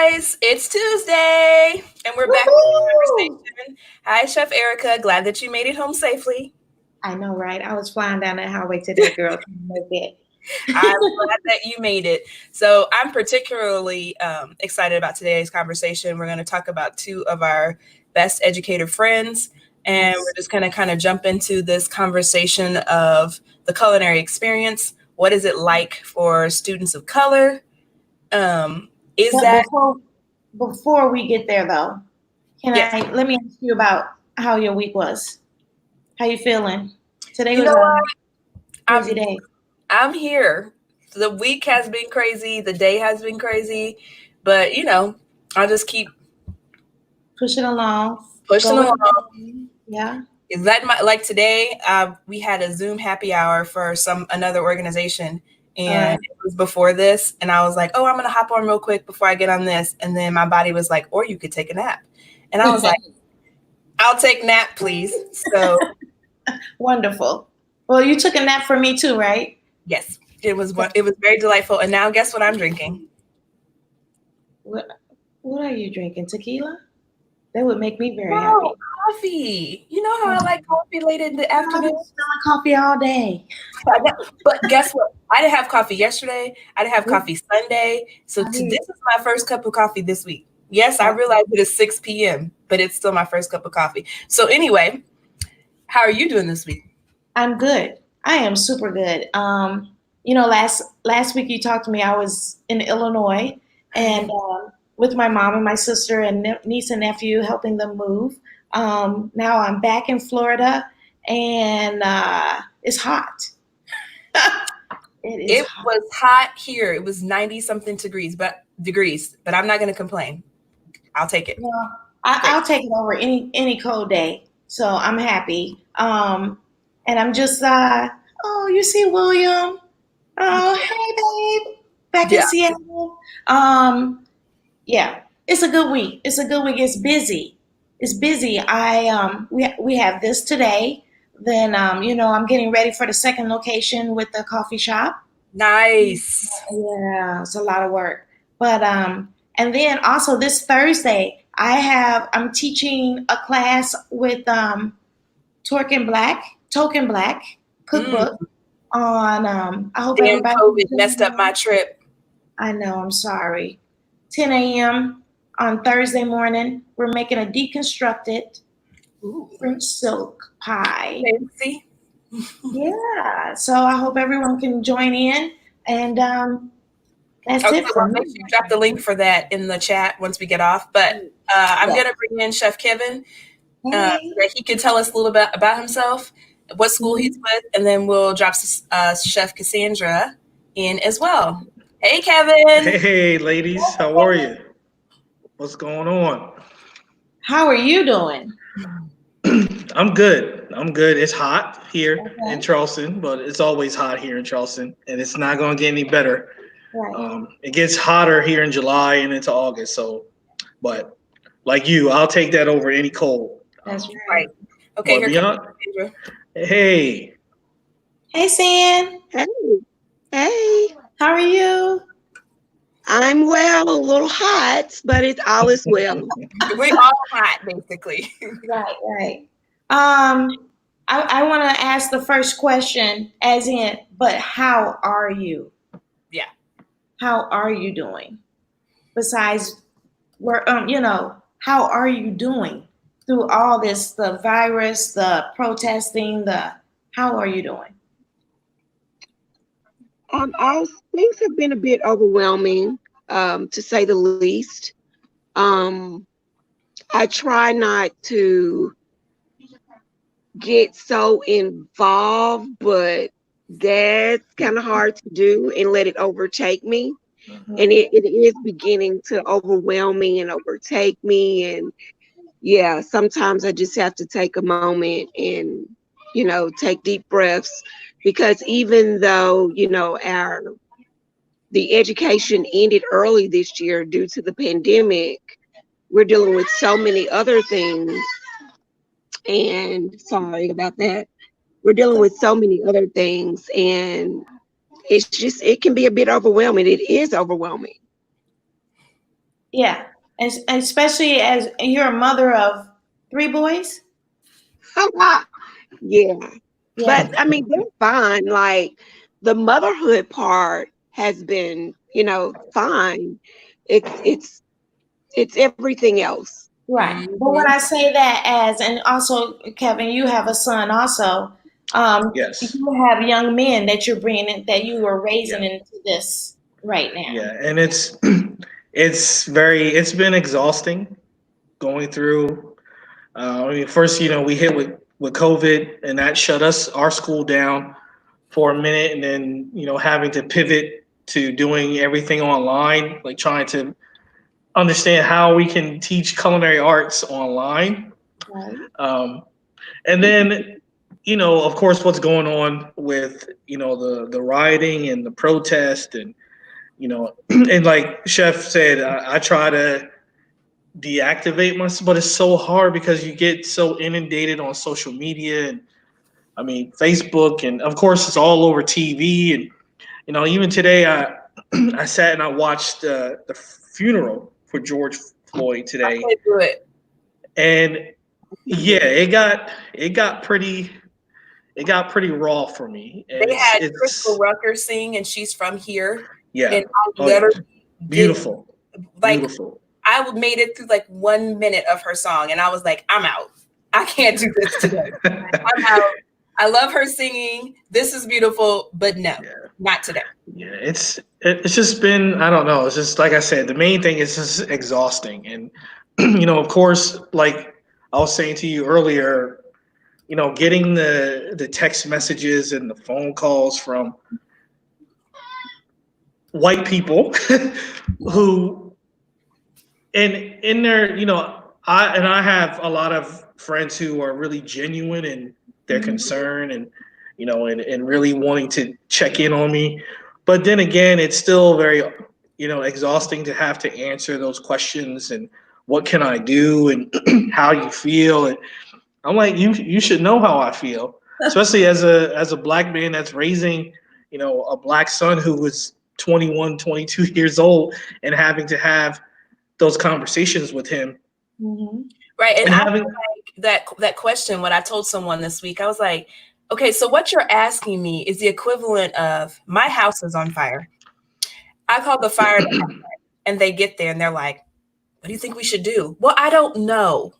guys, it's Tuesday and we're back with the conversation. Hi, Chef Erica. Glad that you made it home safely. I know, right? I was flying down that highway today, girl. I'm glad that you made it. So I'm particularly excited about today's conversation. We're going to talk about two of our best educator friends, and we're just going to kind of jump into this conversation of the culinary experience. What is it like for students of color? Before we get there though, let me ask you about how your week was. How you feeling? Today was a crazy day. I'm here. The week has been crazy. The day has been crazy, but I'll just keep pushing along. Yeah. Is that like today? We had a Zoom happy hour for another organization. And it was before this, and I was like, oh, I'm going to hop on real quick before I get on this. And then my body was like, or you could take a nap. And I was like, I'll take nap, please. So wonderful. Well, you took a nap for me too, right? Yes, it was very delightful. And now guess what I'm drinking? What are you drinking? Tequila? That would make me very happy. Coffee. You know how I like coffee late in the afternoon? I've been smelling coffee all day. But guess what? I didn't have coffee yesterday. I didn't have coffee Sunday. So this is my first cup of coffee this week. Yes, I realize it is 6 p.m., but it's still my first cup of coffee. So anyway, how are you doing this week? I'm good. I am super good. Last week you talked to me. I was in Illinois and with my mom and my sister and niece and nephew, helping them move. Now I'm back in Florida, and it's hot. It was hot here. It was 90-something degrees, but I'm not going to complain. I'll take it. Well, I'll take it over any cold day. So I'm happy. And I'm just, you see William. Oh, hey, babe. Back in Seattle. Yeah, it's a good week. It's busy. It's busy. We have this today. Then, I'm getting ready for the second location with the coffee shop. Nice. Yeah, it's a lot of work. But, and then also this Thursday, I'm teaching a class with Token Black cookbook on, I hope everybody. COVID messed up my trip. I know, I'm sorry. 10 a.m. on Thursday morning, we're making a deconstructed French silk pie. Fancy. Yeah, so I hope everyone can join in, and that's it for me. Make sure you drop the link for that in the chat once we get off. But I'm going to bring in Chef Kevin so that he can tell us a little bit about himself, what school he's with, and then we'll drop Chef Cassandra in as well. Hey, Kevin. Hey, ladies. How are you? What's going on? How are you doing? I'm good. It's hot here in Charleston, but it's always hot here in Charleston, and it's not going to get any better. Right. It gets hotter here in July and into August. So, but like you, I'll take that over any cold. That's right. Okay, here comes Cassandra. Hey. Hey, Sam. Hey. How are you? I'm well, a little hot, but all is well. We're all hot, basically. Right. I want to ask the first question as in, but how are you? Yeah. How are you doing? Besides, how are you doing through all this, the virus, the protesting, how are you doing? All things have been a bit overwhelming, to say the least. I try not to get so involved, but that's kind of hard to do and let it overtake me. Mm-hmm. And it is beginning to overwhelm me and overtake me. And yeah, sometimes I just have to take a moment and, take deep breaths. Because even though, the education ended early this year due to the pandemic, we're dealing with so many other things. And sorry about that. We're dealing with so many other things. And it can be a bit overwhelming. It is overwhelming. Yeah, especially as you're a mother of 3 boys. Yeah. Yeah, But I mean, they're fine. Like the motherhood part has been, fine. It's everything else. right. But when I say that and also, Kevin, you have a son also. Yes. You have young men that you're bringing in, that you are raising Yeah. into this right now. Yeah, and it's been exhausting going through. First, we hit with COVID, and that shut our school down for a minute, and then having to pivot to doing everything online, like trying to understand how we can teach culinary arts online. Right. And then, of course, what's going on with the rioting and the protest, and and like Chef said, I try to deactivate myself, but it's so hard because you get so inundated on social media and Facebook, and of course it's all over TV. And even today I sat and I watched the funeral for George Floyd today. I can't do it. And yeah, it got pretty raw for me. And they had Crystal Rucker sing, and she's from here. Yeah. And I beautiful. Beautiful. I made it through like 1 minute of her song, and I was like, I'm out. I can't do this today. I'm out. I love her singing. This is beautiful, but no, not today. Yeah, it's just been, I don't know. It's just like I said, the main thing is just exhausting. And of course, like I was saying to you earlier, getting the text messages and the phone calls from white people who, and in there, I have a lot of friends who are really genuine in their concern and and really wanting to check in on me. But then again, it's still very exhausting to have to answer those questions and what can I do and how you feel. And I'm like, you should know how I feel, especially as a black man that's raising a black son who was 21, 22 years old, and having to have those conversations with him. Mm-hmm. Right. And I feel like that question, when I told someone this week, I was like, okay, so what you're asking me is the equivalent of my house is on fire. I call the fire department, and they get there and they're like, what do you think we should do? Well, I don't know.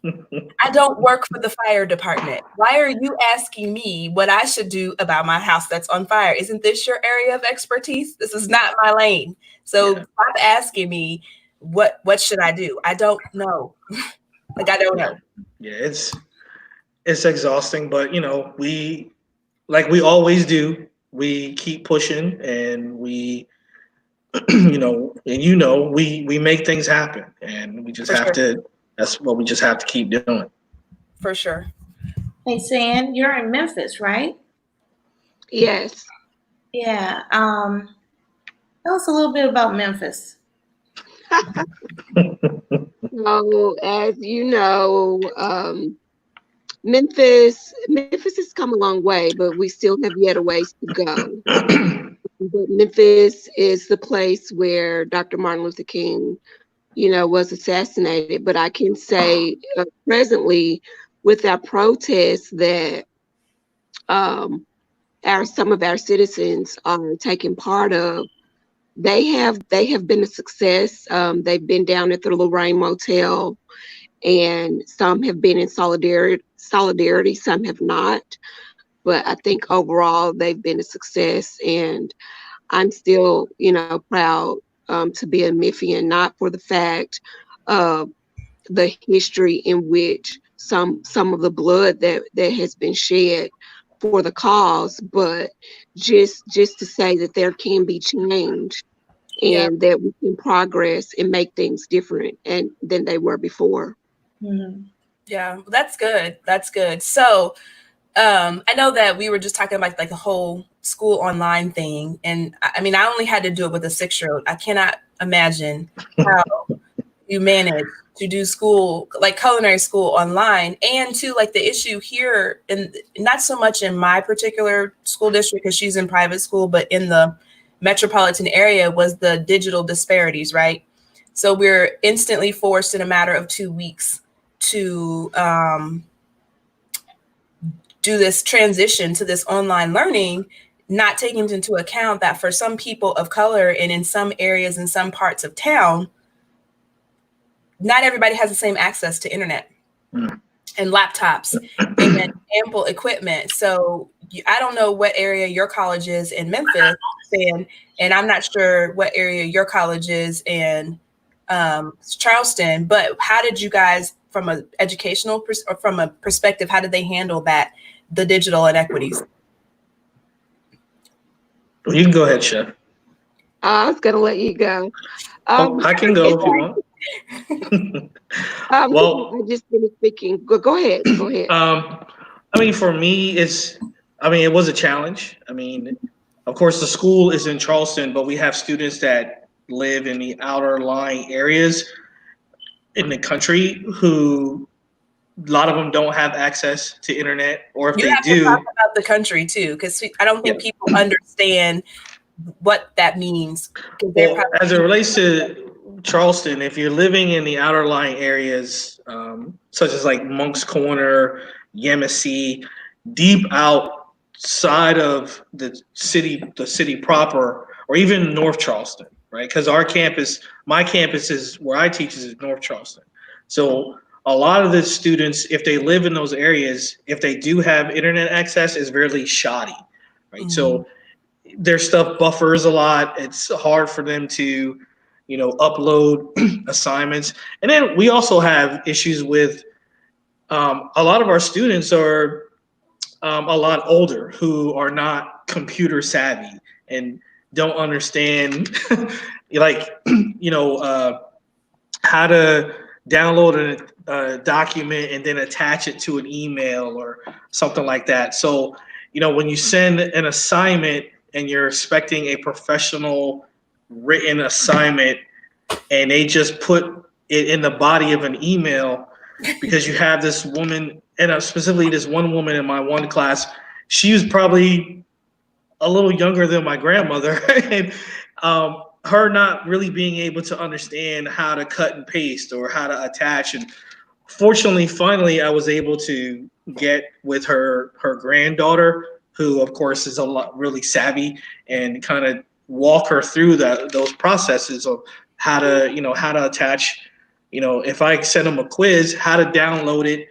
I don't work for the fire department. Why are you asking me what I should do about my house that's on fire? Isn't this your area of expertise? This is not my lane. So stop asking me what should I do? I don't know. Like, I don't know. Yeah, it's exhausting, but we, like we always do, we keep pushing, and we we make things happen, and we just that's what we just have to keep doing. For sure. Hey, Sam, you're in Memphis, right? Yes. Yeah. Tell us a little bit about Memphis. So, as you know, Memphis has come a long way, but we still have yet a ways to go. But Memphis is the place where Dr. Martin Luther King, was assassinated. But I can say presently, with our protests that some of our citizens are taking part of, they have been a success. They've been down at the Lorraine Motel, and some have been in solidarity, some have not. But I think overall they've been a success, and I'm still, proud to be a Memphian, not for the fact of the history in which some of the blood that has been shed for the cause, but just to say that there can be change, and that we can progress and make things different than they were before. Mm-hmm. Yeah, that's good. That's good. So I know that we were just talking about like the whole school online thing. And I only had to do it with a 6-year-old. I cannot imagine how you manage to do school, like culinary school online, and to like the issue here, and not so much in my particular school district because she's in private school, but in the metropolitan area was the digital disparities, right? So we're instantly forced in a matter of 2 weeks to do this transition to this online learning, not taking into account that for some people of color and in some areas, in some parts of town, not everybody has the same access to internet and laptops and ample equipment. So I don't know what area your college is in Memphis, and I'm not sure what area your college is in Charleston, but how did you guys, from an educational or from a perspective, how did they handle that, the digital inequities? You can go ahead, Chef. I was going to let you go. I can go if you want. Well, I just finished speaking. Go ahead. Go ahead. I mean, for me, it was a challenge. I mean, of course, the school is in Charleston, but we have students that live in the outer lying areas in the country who a lot of them don't have access to internet, or if they do, talk about the country too, because I don't think people understand what that means. Well, as it relates to Charleston, if you're living in the outer lying areas, such as like Monk's Corner, Yemassee, deep outside of the city proper, or even North Charleston, right? Because my campus is where I teach is North Charleston. So a lot of the students, if they live in those areas, if they do have internet access, is really shoddy, right? So their stuff buffers a lot. It's hard for them to, upload assignments. And then we also have issues with a lot of our students are a lot older who are not computer savvy and don't understand how to download a document and then attach it to an email or something like that. So, when you send an assignment and you're expecting a professional written assignment and they just put it in the body of an email, because you have this woman, and specifically this one woman in my one class, she was probably a little younger than my grandmother, and her not really being able to understand how to cut and paste or how to attach. And fortunately, finally, I was able to get with her granddaughter, who of course is really savvy, and kind of walk her through those processes of how to attach. If I send them a quiz, how to download it,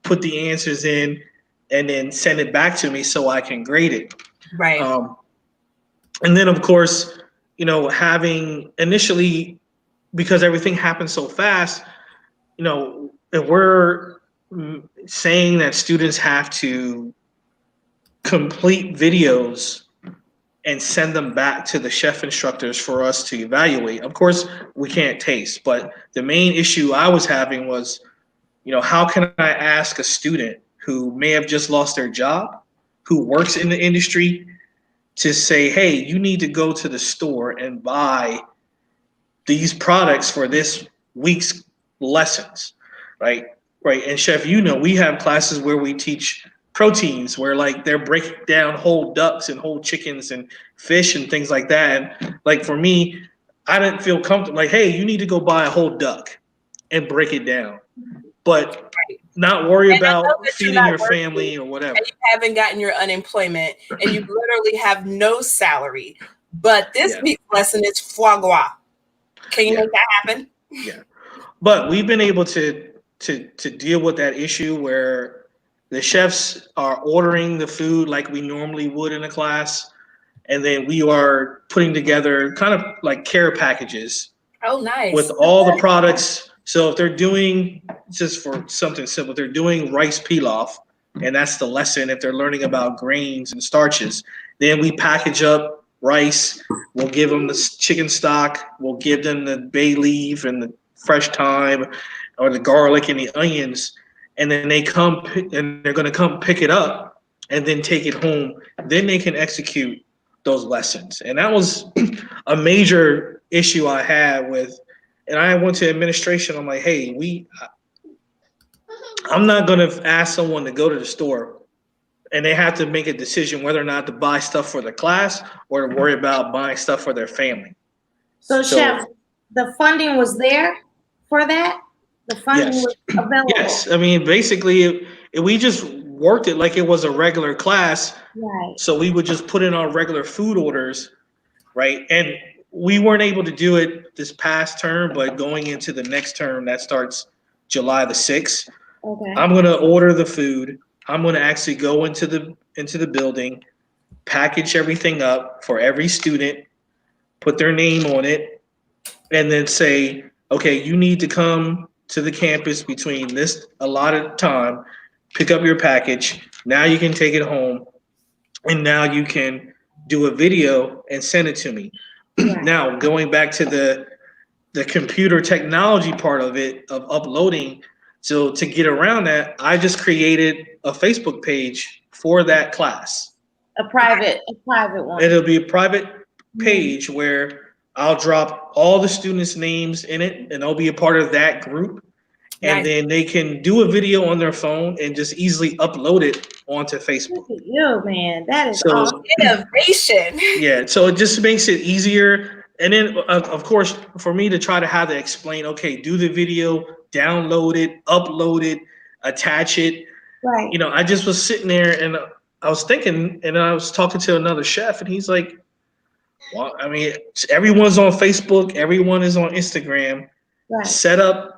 put the answers in, and then send it back to me so I can grade it. Right. And then of course, having initially, because everything happens so fast, if we're saying that students have to complete videos and send them back to the chef instructors for us to evaluate. Of course, we can't taste, but the main issue I was having was, how can I ask a student who may have just lost their job, who works in the industry, to say, hey, you need to go to the store and buy these products for this week's lessons, right? Right. And Chef, we have classes where we teach proteins, where they're breaking down whole ducks and whole chickens and fish and things like that. And for me, I didn't feel comfortable. Hey, you need to go buy a whole duck and break it down, but not worry about feeding your family or whatever. And you haven't gotten your unemployment and you literally have no salary. But this week's lesson is foie gras. Can you make that happen? Yeah. But we've been able to deal with that issue where the chefs are ordering the food like we normally would in a class, and then we are putting together kind of like care packages. Oh, nice. With all the products. So if they're doing, just for something simple, they're doing rice pilaf, and that's the lesson. If they're learning about grains and starches, then we package up rice. We'll give them the chicken stock. We'll give them the bay leaf and the fresh thyme or the garlic and the onions. And then they're going to come pick it up and then take it home. Then they can execute those lessons. And that was a major issue I had with, and I went to administration. I'm like, hey, I'm not going to ask someone to go to the store and they have to make a decision whether or not to buy stuff for the class or to worry about buying stuff for their family. So Chef, the funding was there for that? The funding Yes. was available? Yes. I mean, basically, we just worked it like it was a regular class. Right. So we would just put in our regular food orders, right? And we weren't able to do it this past term, but going into the next term that starts July the 6th, Okay. I'm going to order the food. I'm going to actually go into the building, package everything up for every student, put their name on it, and then say, okay, you need to come to the campus between this allotted time, pick up your package. Now you can take it home, and now you can do a video and send it to me. Right. Now, going back to the computer technology part of it, of uploading, so to get around that, I just created a Facebook page for that class. A private one. It'll be a private page where I'll drop all the students' names in it, and they'll be a part of that group. And Nice. then they can do a video on their phone and just easily upload it onto Facebook. Look at you, man. That is So awesome. Innovation. yeah, so it just makes it easier. And then, of course, for me to try to have to explain, okay, do the video, download it, upload it, attach it. Right. You know, I just was sitting there and I was thinking, and I was talking to another chef, and he's like, well, I mean, everyone's on Facebook, everyone is on Instagram. Right. Set up.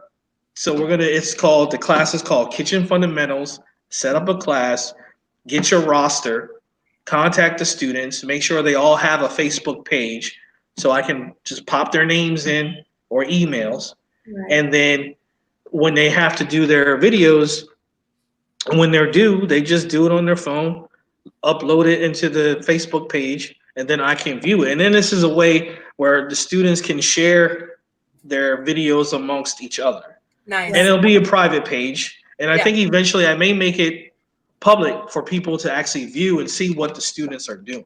So the class is called Kitchen Fundamentals. Set up a class, get your roster, contact the students, make sure they all have a Facebook page so I can just pop their names in or emails. Right. And then when they have to do their videos, when they're due, they just do it on their phone, upload it into the Facebook page, and then I can view it. And then this is a way where the students can share their videos amongst each other. Nice. And it'll be a private page. And I Yeah. think eventually I may make it public for people to actually view and see what the students are doing.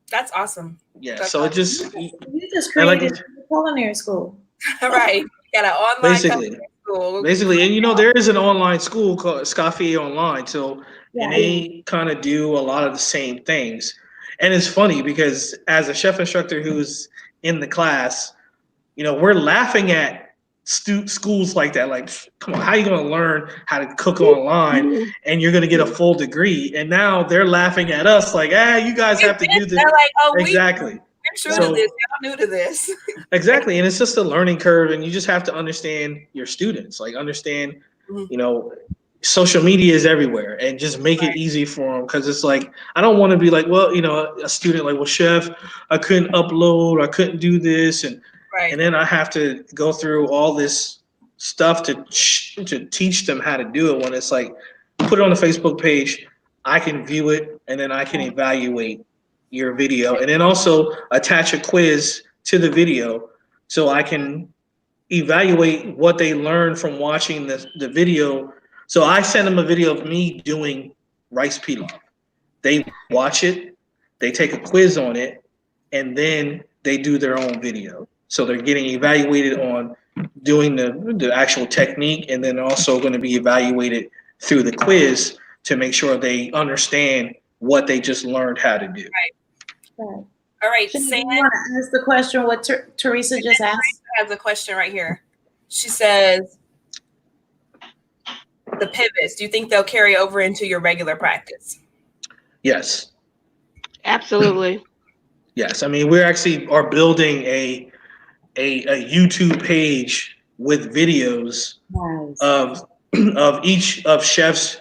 That's awesome. Yeah. That's So it just You just I like created a culinary school. Right. Got an online Basically. culinary school. basically, and you know, there is an online school called Scafé Online. So and Yeah. they kind of do a lot of the same things. And it's funny because as a chef instructor who's in the class, you know, we're laughing at schools like that. Like, come on, how are you going to learn how to cook online and you're going to get a full degree? And now they're laughing at us like, you guys have to do this. They're like, oh, Exactly. we're true So- to this. Y'all new to this. Exactly. And it's just a learning curve, and you just have to understand your students, like understand, Mhm. you know, social media is everywhere, and just make it easy for them. Cause it's like, I don't want to be like, well, you know, a student like, well, chef, I couldn't upload, I couldn't do this. Right. And then I have to go through all this stuff to teach them how to do it, when it's like, put it on the Facebook page, I can view it, and then I can evaluate your video, and then also attach a quiz to the video so I can evaluate what they learned from watching the video. So I send them a video of me doing rice pilaf. They watch it, they take a quiz on it, and then they do their own video. So they're getting evaluated on doing the actual technique, and then also going to be evaluated through the quiz to make sure they understand what they just learned how to do. Right. All right. Do you Sam want to ask the question what Teresa just asked? has a question right here. She says, the pivots, do you think they'll carry over into your regular practice? Yes. Absolutely. Yes. I mean, we actually are building a YouTube page with videos Nice. of each of chefs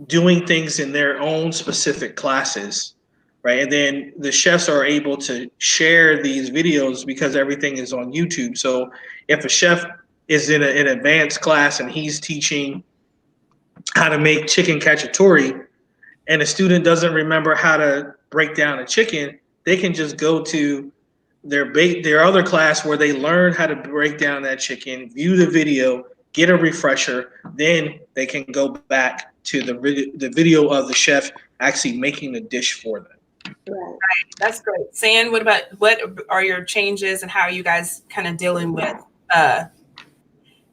doing things in their own specific classes, right? And then the chefs are able to share these videos because everything is on YouTube. So if a chef is in an advanced class and he's teaching how to make chicken cacciatore, and a student doesn't remember how to break down a chicken, they can just go to their other class where they learn how to break down that chicken, view the video, get a refresher, then they can go back to the video of the chef actually making the dish for them. Right. That's great. San, what are your changes and how are you guys kind of dealing with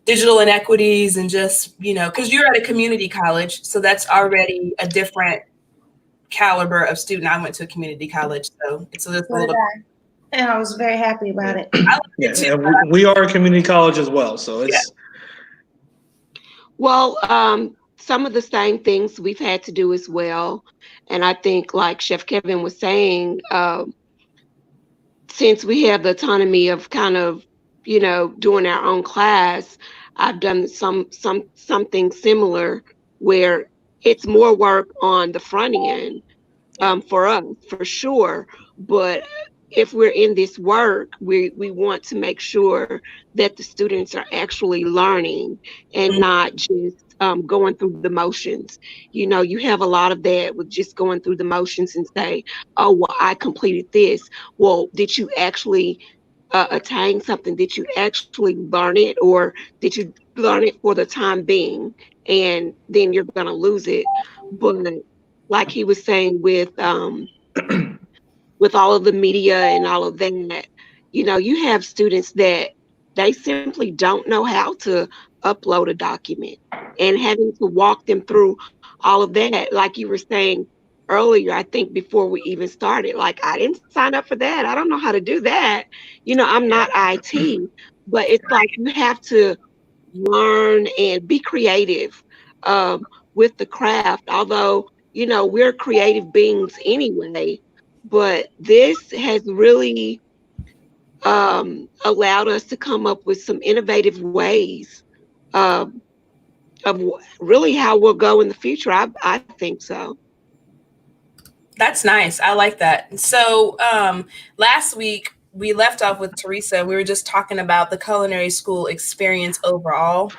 digital inequities and just, you know, because you're at a community college, so that's already a different caliber of student. I went to a community college, so it's a little And I was very happy about it. Yeah, and we are a community college as well, so it's. Well, some of the same things we've had to do as well, and I think, like Chef Kevin was saying, since we have the autonomy of kind of, doing our own class, I've done something similar where it's more work on the front end for us, for sure. But if we're in this work, we want to make sure that the students are actually learning and not just going through the motions. You have a lot of that with just going through the motions and say, oh, well, I completed this. Well, did you actually attain something? Did you actually learn it, or did you learn it for the time being? And then you're going to lose it. But like he was saying with all of the media and all of that, you have students that they simply don't know how to upload a document, and having to walk them through all of that, like you were saying earlier, I think before we even started, like, I didn't sign up for that. I don't know how to do that. I'm not IT, but it's like you have to learn and be creative with the craft, although, we're creative beings anyway. But this has really allowed us to come up with some innovative ways of really how we'll go in the future. I think so. That's nice. I like that. So last week we left off with Teresa. We were just talking about the culinary school experience overall,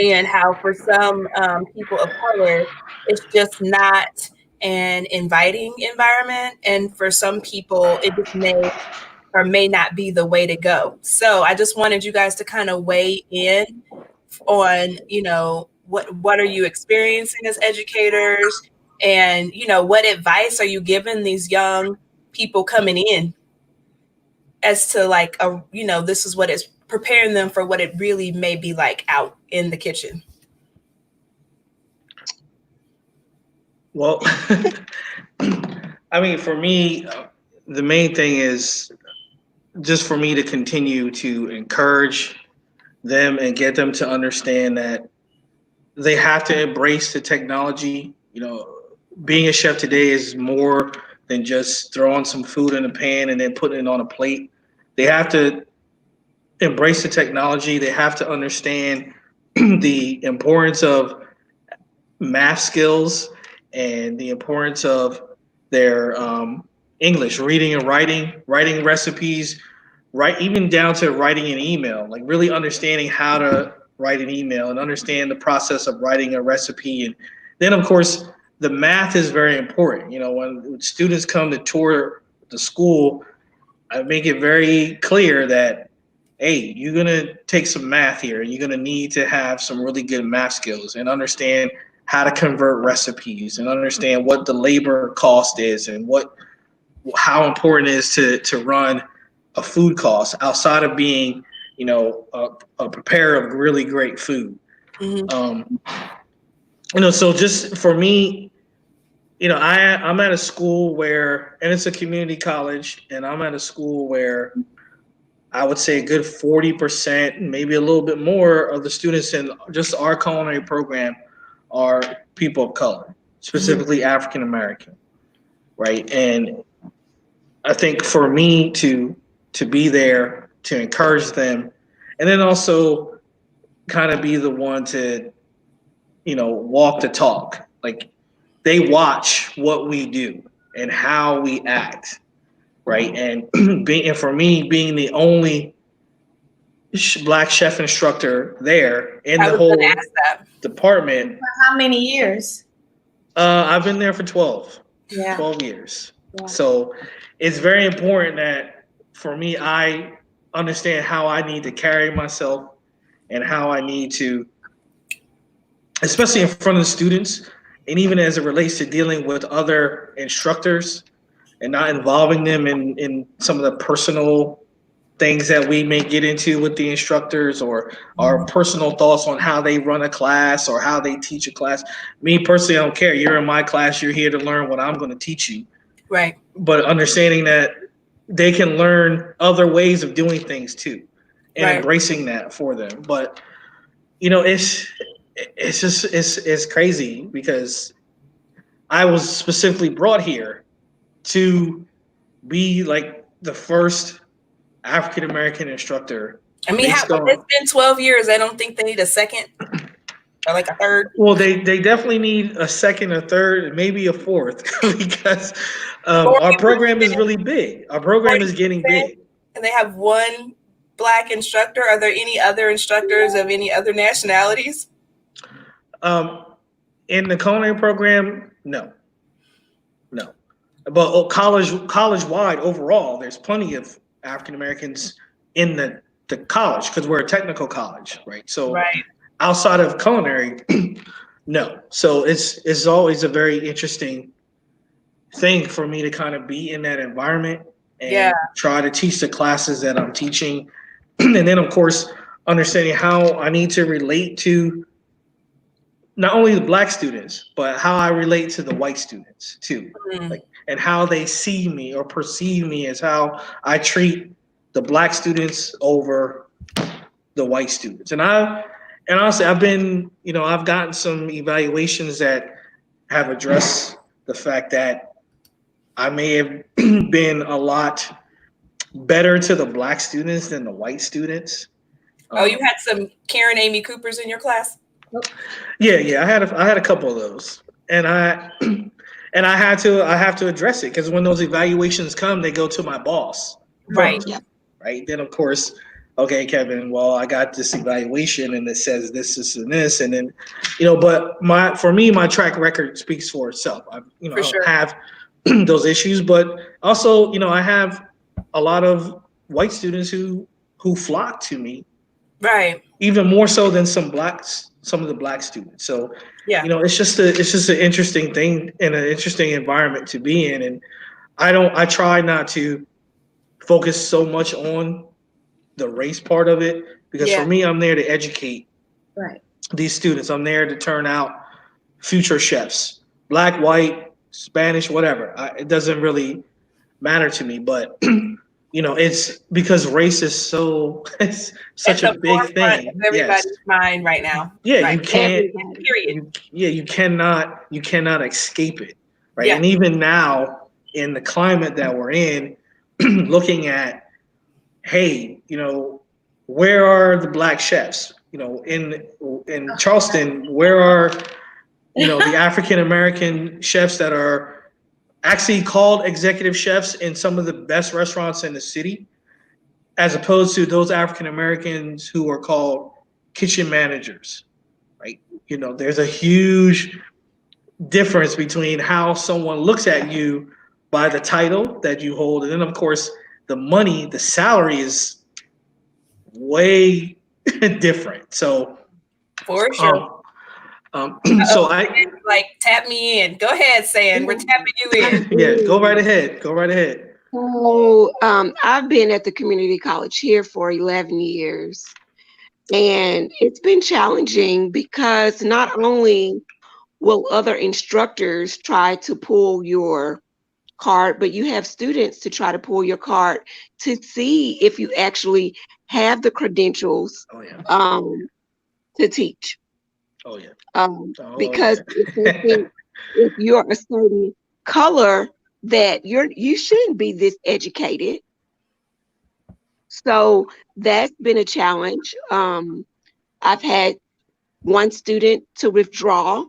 and how for some people of color, it's just not an inviting environment. And for some people, it just may or may not be the way to go. So I just wanted you guys to kind of weigh in on, what are you experiencing as educators, and, what advice are you giving these young people coming in as to like, this is what it's preparing them for what it really may be like out in the kitchen. Well, I mean, for me, the main thing is just for me to continue to encourage them and get them to understand that they have to embrace the technology. Being a chef today is more than just throwing some food in a pan and then putting it on a plate. They have to embrace the technology. They have to understand the importance of math skills and the importance of their English, reading and writing recipes, even down to writing an email, like really understanding how to write an email and understand the process of writing a recipe. And then, of course, the math is very important. When students come to tour the school, I make it very clear that, hey, you're going to take some math here. You're going to need to have some really good math skills and understand how to convert recipes and understand what the labor cost is and how important it is to run a food cost outside of being, a preparer of really great food. Mm-hmm. So just for me, I'm at a school where, and it's a community college, and I'm at a school where I would say a good 40%, maybe a little bit more of the students in just our culinary program are people of color, specifically African American, right? And I think for me to be there to encourage them, and then also kind of be the one to, walk the talk. Like, they watch what we do and how we act, right? And for me, being the only Black chef instructor there in the whole department. For how many years? I've been there for 12 years. Yeah. So it's very important that for me, I understand how I need to carry myself and how I need to, especially in front of the students, and even as it relates to dealing with other instructors and not involving them in some of the personal things that we may get into with the instructors, or our personal thoughts on how they run a class or how they teach a class. Me personally, I don't care. You're in my class. You're here to learn what I'm going to teach you. Right. But understanding that they can learn other ways of doing things too, and Right. embracing that for them. But you know, it's just it's crazy because I was specifically brought here to be like the first African American instructor. I mean, based it's been 12 years. I don't think they need a second or like a third. Well, they definitely need a second, a third, maybe a fourth because our program is really big. Our program is getting big. And they have one Black instructor. Are there any other instructors of any other nationalities? In the culinary program, no. But college wide overall, there's plenty of African Americans in the college because we're a technical college, right? So outside of culinary, no. So it's always a very interesting thing for me to kind of be in that environment and try to teach the classes that I'm teaching. And then, of course, understanding how I need to relate to not only the Black students, but how I relate to the white students too. Like, and how they see me or perceive me as how I treat the Black students over the white students. And honestly, I've gotten some evaluations that have addressed the fact that I may have been a lot better to the Black students than the white students. Oh, you had some Karen Amy Coopers in your class? Yeah, I had a couple of those, and I have to address it because when those evaluations come, they go to my boss. Right. Right. Then of course, okay, Kevin. Well, I got this evaluation and it says this, and this, and then, but for me, my track record speaks for itself. I have those issues, but also, I have a lot of white students who flock to me. Right. Even more so than some of the Black students. So, it's just an interesting thing and an interesting environment to be in. And I try not to focus so much on the race part of it because for me, I'm there to educate these students. I'm there to turn out future chefs, Black, white, Spanish, whatever. It doesn't really matter to me, but it's because race is it's such a big thing. Everybody's mind right now. Yeah, you can't. Period. You cannot escape it, right? Yeah. And even now, in the climate that we're in, looking at, hey, where are the Black chefs? In Charleston, where are the African American chefs that are actually called executive chefs in some of the best restaurants in the city, as opposed to those African Americans who are called kitchen managers, right? There's a huge difference between how someone looks at you by the title that you hold, and then of course the money, the salary is way different. So for sure. So I tap me in. Go ahead, Sam. We're tapping you in. Yeah, go right ahead. So I've been at the community college here for 11 years, and it's been challenging because not only will other instructors try to pull your card, but you have students to try to pull your card to see if you actually have the credentials to teach. Because if you're a certain color, that you shouldn't be this educated. So that's been a challenge. I've had one student to withdraw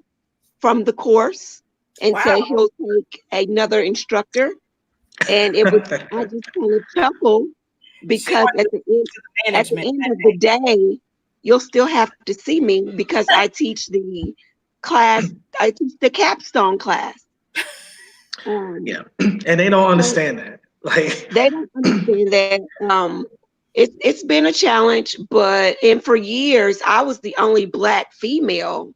from the course and say he'll take another instructor, and it was I just kind of chuckle because at the end of the day, you'll still have to see me because I teach the class. I teach the capstone class. And they don't understand that. They don't understand that. It's been a challenge, and for years I was the only Black female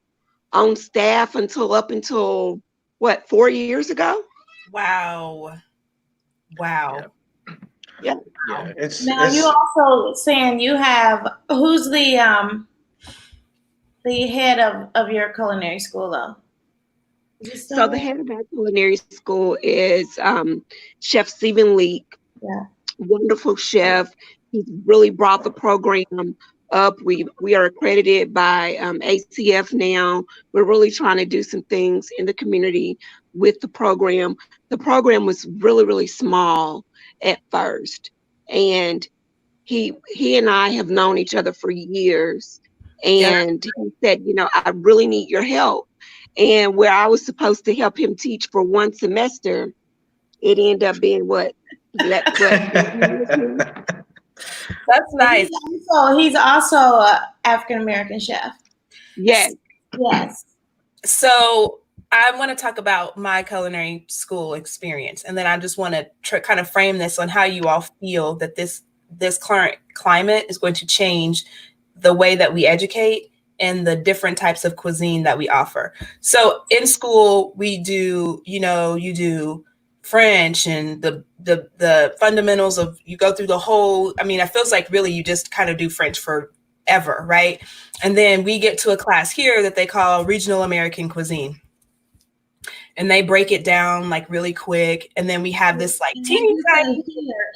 on staff until what, 4 years ago? Wow. Yeah. You also saying you have who's the head of your culinary school though? So the head of our culinary school is Chef Stephen Leak, Yeah. Wonderful chef. He's really brought the program up. We are accredited by ACF now. We're really trying to do some things in the community with the program. The program was really, really small at first. And he and I have known each other for years. And he said, you know, I really need your help. And where I was supposed to help him teach for one semester, it ended up being what? That's nice. He's also an African American chef. Yes. Yes. So I want to talk about my culinary school experience, and then I just want to kind of frame this on how you all feel that this current climate is going to change the way that we educate and the different types of cuisine that we offer. So in school, we do, you know, you do French and the fundamentals of, you go through the whole, I mean, it feels like really you just kind of do French forever, right? And then we get to a class here that they call Regional American Cuisine. And they break it down like really quick. And then we have this like teeny tiny.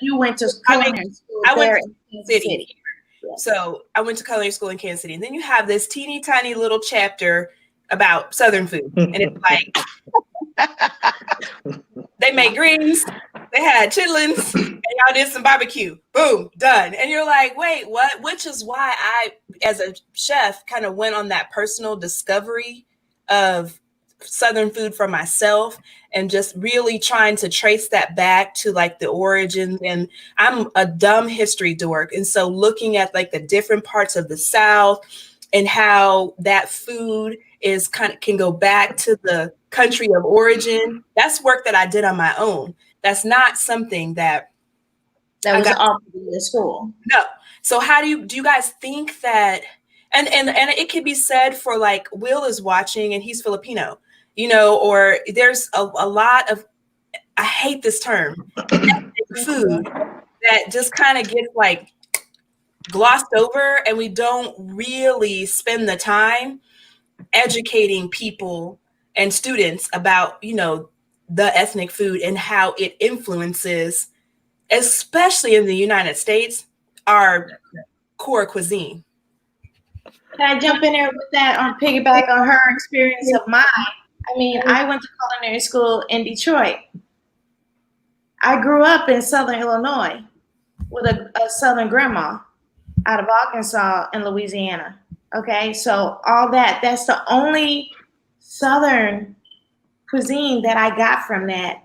You went to culinary school. I went to Kansas City. Yeah. So I went to culinary school in Kansas City. And then you have this teeny tiny little chapter about Southern food. And it's like, they made greens, they had chitlins, and y'all did some barbecue. Boom, done. And you're like, wait, what? Which is why I, as a chef, kind of went on that personal discovery of Southern food for myself and just really trying to trace that back to like the origins. And I'm a dumb history dork. And so looking at like the different parts of the South and how that food is can go back to the country of origin. That's work that I did on my own. That's not something that was offered in the school. No. So how do you guys think that, and it can be said for like, Will is watching and he's Filipino, you know, or there's a lot of, I hate this term, food that just kind of gets like glossed over, and we don't really spend the time educating people and students about, you know, the ethnic food and how it influences, especially in the United States, our core cuisine. Can I jump in there with that on piggyback on her experience of mine? I mean, I went to culinary school in Detroit. I grew up in Southern Illinois with a Southern grandma out of Arkansas and Louisiana. Okay, so all that's the only Southern cuisine that I got from that,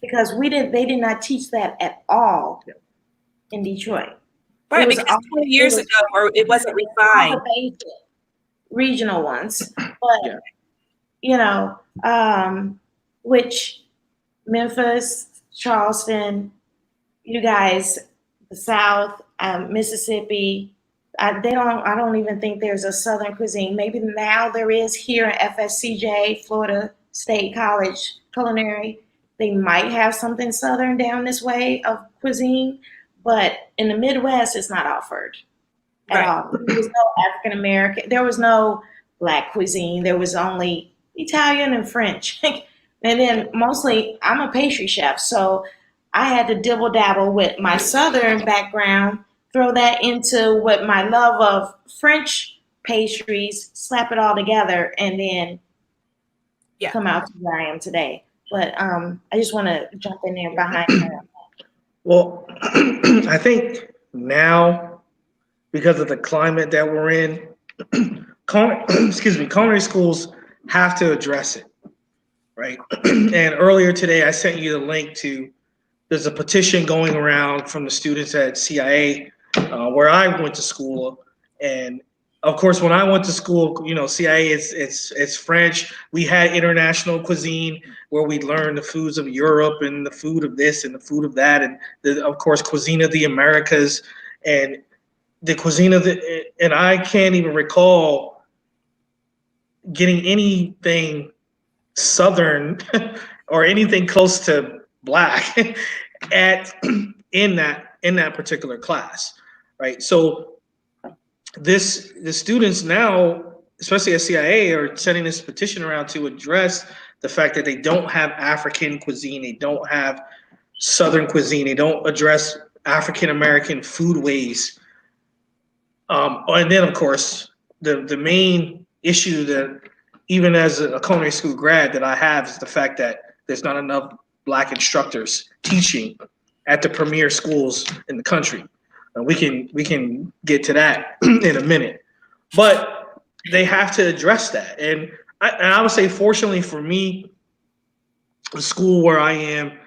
because they did not teach that at all in Detroit. Right, because 20 years ago, or it wasn't refined. Regional ones, but you know, which Memphis, Charleston, you guys, the South, Mississippi. I don't even think there's a Southern cuisine. Maybe now there is here at FSCJ, Florida State College Culinary. They might have something Southern down this way of cuisine, but in the Midwest, it's not offered at all. There was no African American. There was no Black cuisine. There was only Italian and French. And then mostly, I'm a pastry chef, so I had to dibble dabble with my Southern background, throw that into what my love of French pastries, slap it all together, and then come out to where I am today. But I just want to jump in there behind her. Well, I think now, because of the climate that we're in, culinary schools have to address it, right? And earlier today, I sent you the link to, there's a petition going around from the students at CIA, where I went to school. And of course, when I went to school, you know, CIA, it's French. We had international cuisine where we learned the foods of Europe and the food of this and the food of that. And of course, cuisine of the Americas and the cuisine of and I can't even recall getting anything Southern or anything close to Black in that particular class, right? So the students now, especially at CIA, are sending this petition around to address the fact that they don't have African cuisine, they don't have Southern cuisine. They don't address African American foodways. And then, of course, the main issue that even as a culinary school grad that I have is the fact that there's not enough Black instructors teaching at the premier schools in the country. We can get to that in a minute, but they have to address that. And I would say, fortunately for me, the school where I am,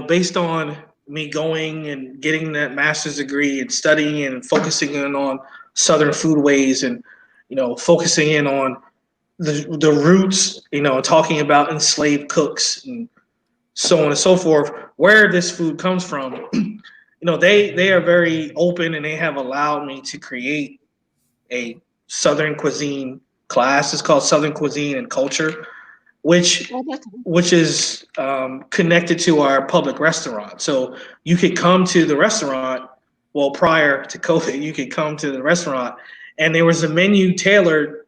based on me going and getting that master's degree and studying and focusing in on Southern foodways and, focusing in on the roots, talking about enslaved cooks and so on and so forth, where this food comes from, they are very open, and they have allowed me to create a Southern cuisine class. It's called Southern Cuisine and Culture, which is connected to our public restaurant. So you could come to the restaurant. Well, prior to COVID, you could come to the restaurant, and there was a menu tailored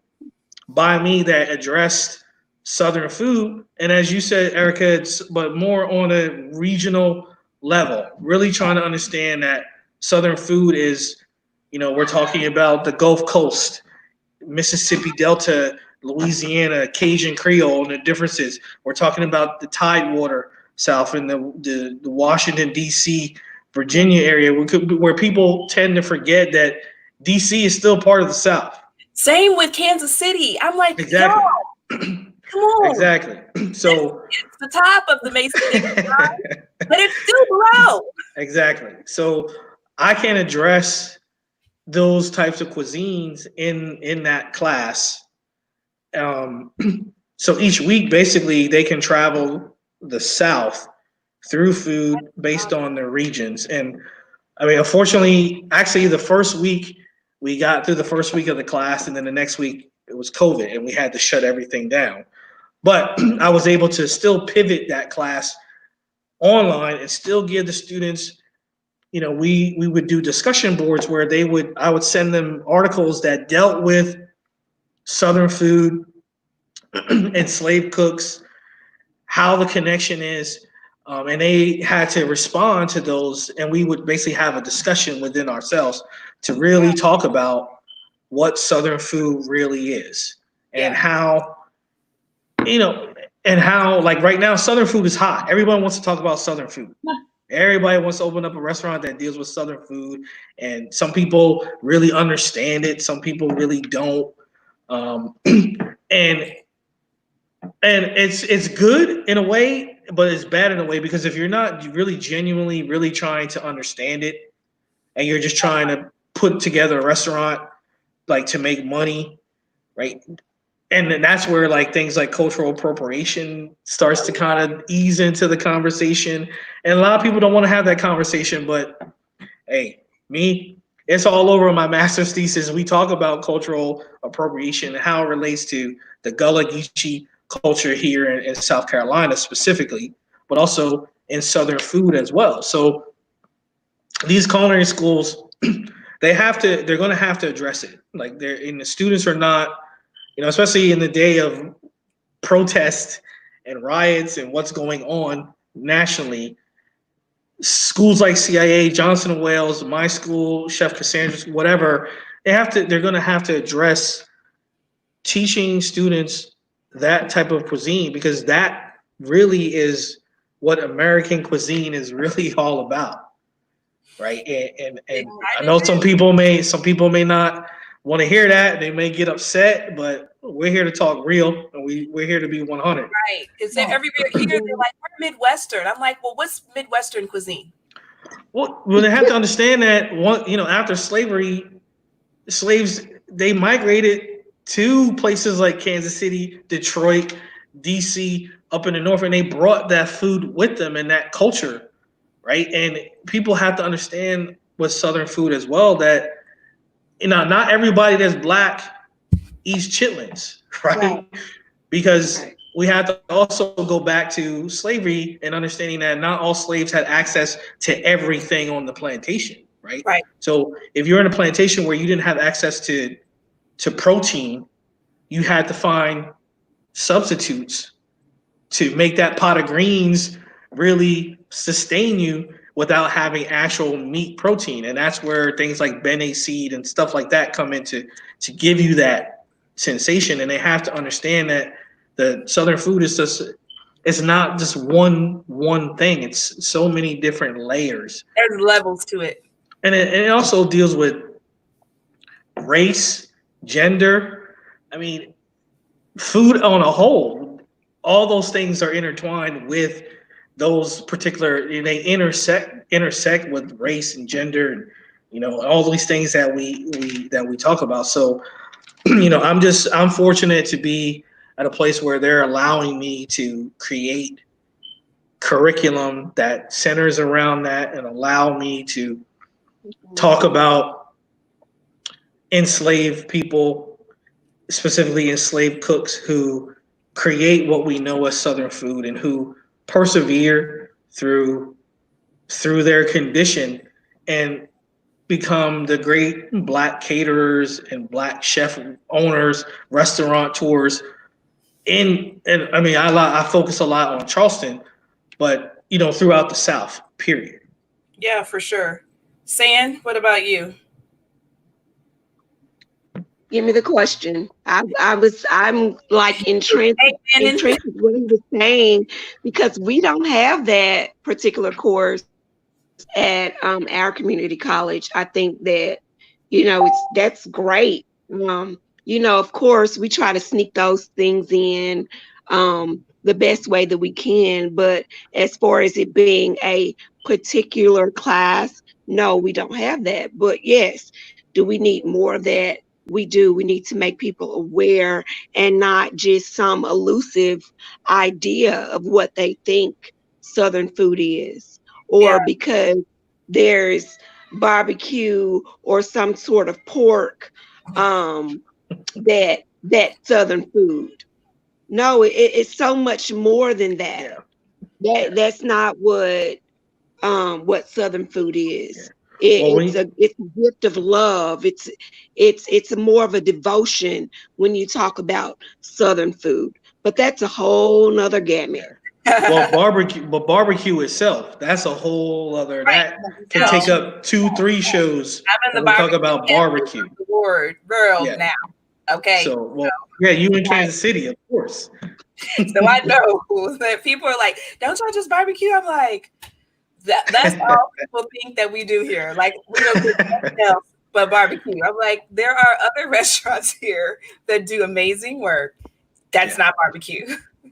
by me that addressed Southern food. And as you said, Erica, it's but more on a regional level, really trying to understand that Southern food is, we're talking about the Gulf Coast, Mississippi Delta, Louisiana, Cajun Creole, and the differences. We're talking about the Tidewater South and the Washington, D.C., Virginia area, where people tend to forget that D.C. is still part of the South. Same with Kansas City. I'm like, exactly. Come on. Exactly. So it's the top of the Mason-Dixon line, but it's still below. Exactly. So I can address those types of cuisines in that class. So each week, basically, they can travel the South through food based on their regions. And I mean, unfortunately, actually, the first week we got through the first week of the class, and then the next week it was COVID, and we had to shut everything down. But I was able to still pivot that class online and still give the students, we would do discussion boards where I would send them articles that dealt with Southern food, enslaved cooks, how the connection is, and they had to respond to those, and we would basically have a discussion within ourselves to really talk about what Southern food really is and how, like right now, Southern food is hot. Everyone wants to talk about Southern food. Everybody wants to open up a restaurant that deals with Southern food, and some people really understand it. Some people really don't. And it's good in a way, but it's bad in a way, because if you're not really genuinely really trying to understand it, and you're just trying to put together a restaurant like to make money, right? And then that's where like things like cultural appropriation starts to kind of ease into the conversation. And a lot of people don't want to have that conversation, but hey, me, it's all over my master's thesis. We talk about cultural appropriation and how it relates to the Gullah Geechee culture here in South Carolina specifically, but also in Southern food as well. So these culinary schools, they're going to have to address it. Like the students are not, especially in the day of protest and riots and what's going on nationally, schools like CIA, Johnson & Wales, my school, Chef Cassandra, whatever, they're going to have to address teaching students that type of cuisine, because that really is what American cuisine is really all about, right? And I know some people may not want to hear that. They may get upset, but we're here to talk real, and we're here to be 100. Right. Because everywhere here, they're like, we're Midwestern. I'm like, well, what's Midwestern cuisine? Well, they have to understand that after slavery, slaves, they migrated to places like Kansas City, Detroit, DC, up in the north, and they brought that food with them and that culture, right? And people have to understand with Southern food as well that not everybody that's Black eats chitlins, right? Because we have to also go back to slavery and understanding that not all slaves had access to everything on the plantation, right? Right. So if you're in a plantation where you didn't have access to protein, you had to find substitutes to make that pot of greens really sustain you without having actual meat protein. And that's where things like bene seed and stuff like that come into to give you that sensation. And they have to understand that the Southern food is just, it's not just one thing. It's so many different layers. There's levels to it. And it also deals with race, gender. I mean, food on a whole, all those things are intertwined with those particular, they intersect with race and gender and, you know, all these things that we talk about. So, you know, I'm fortunate to be at a place where they're allowing me to create curriculum that centers around that and allow me to talk about enslaved people, specifically enslaved cooks who create what we know as Southern food and who persevere through their condition and become the great Black caterers and Black chef owners, restaurateurs. And I mean, I focus a lot on Charleston, but, you know, throughout the South, period. Yeah, for sure. San, what about you? Give me the question. I'm like entrenched with what he was saying, because we don't have that particular course at our community college. I think that, you know, that's great. You know, of course, we try to sneak those things in the best way that we can. But as far as it being a particular class, no, we don't have that. But yes, do we need more of that? We do. We need to make people aware and not just some elusive idea of what they think Southern food is, or because there's barbecue or some sort of pork, that Southern food. No, it's so much more than that. That's not what Southern food is. It's a gift of love. It's more of a devotion when you talk about Southern food. But that's a whole nother gamut. Well, barbecue itself, that's a whole other, that can take up 2-3 shows when we talk about barbecue. World now. Okay. So, well, yeah, you in Kansas City, of course. So I know that people are like, don't y'all just barbecue? I'm like, that's all people think that we do here. Like, we don't do anything else but barbecue. I'm like, there are other restaurants here that do amazing work. That's not barbecue.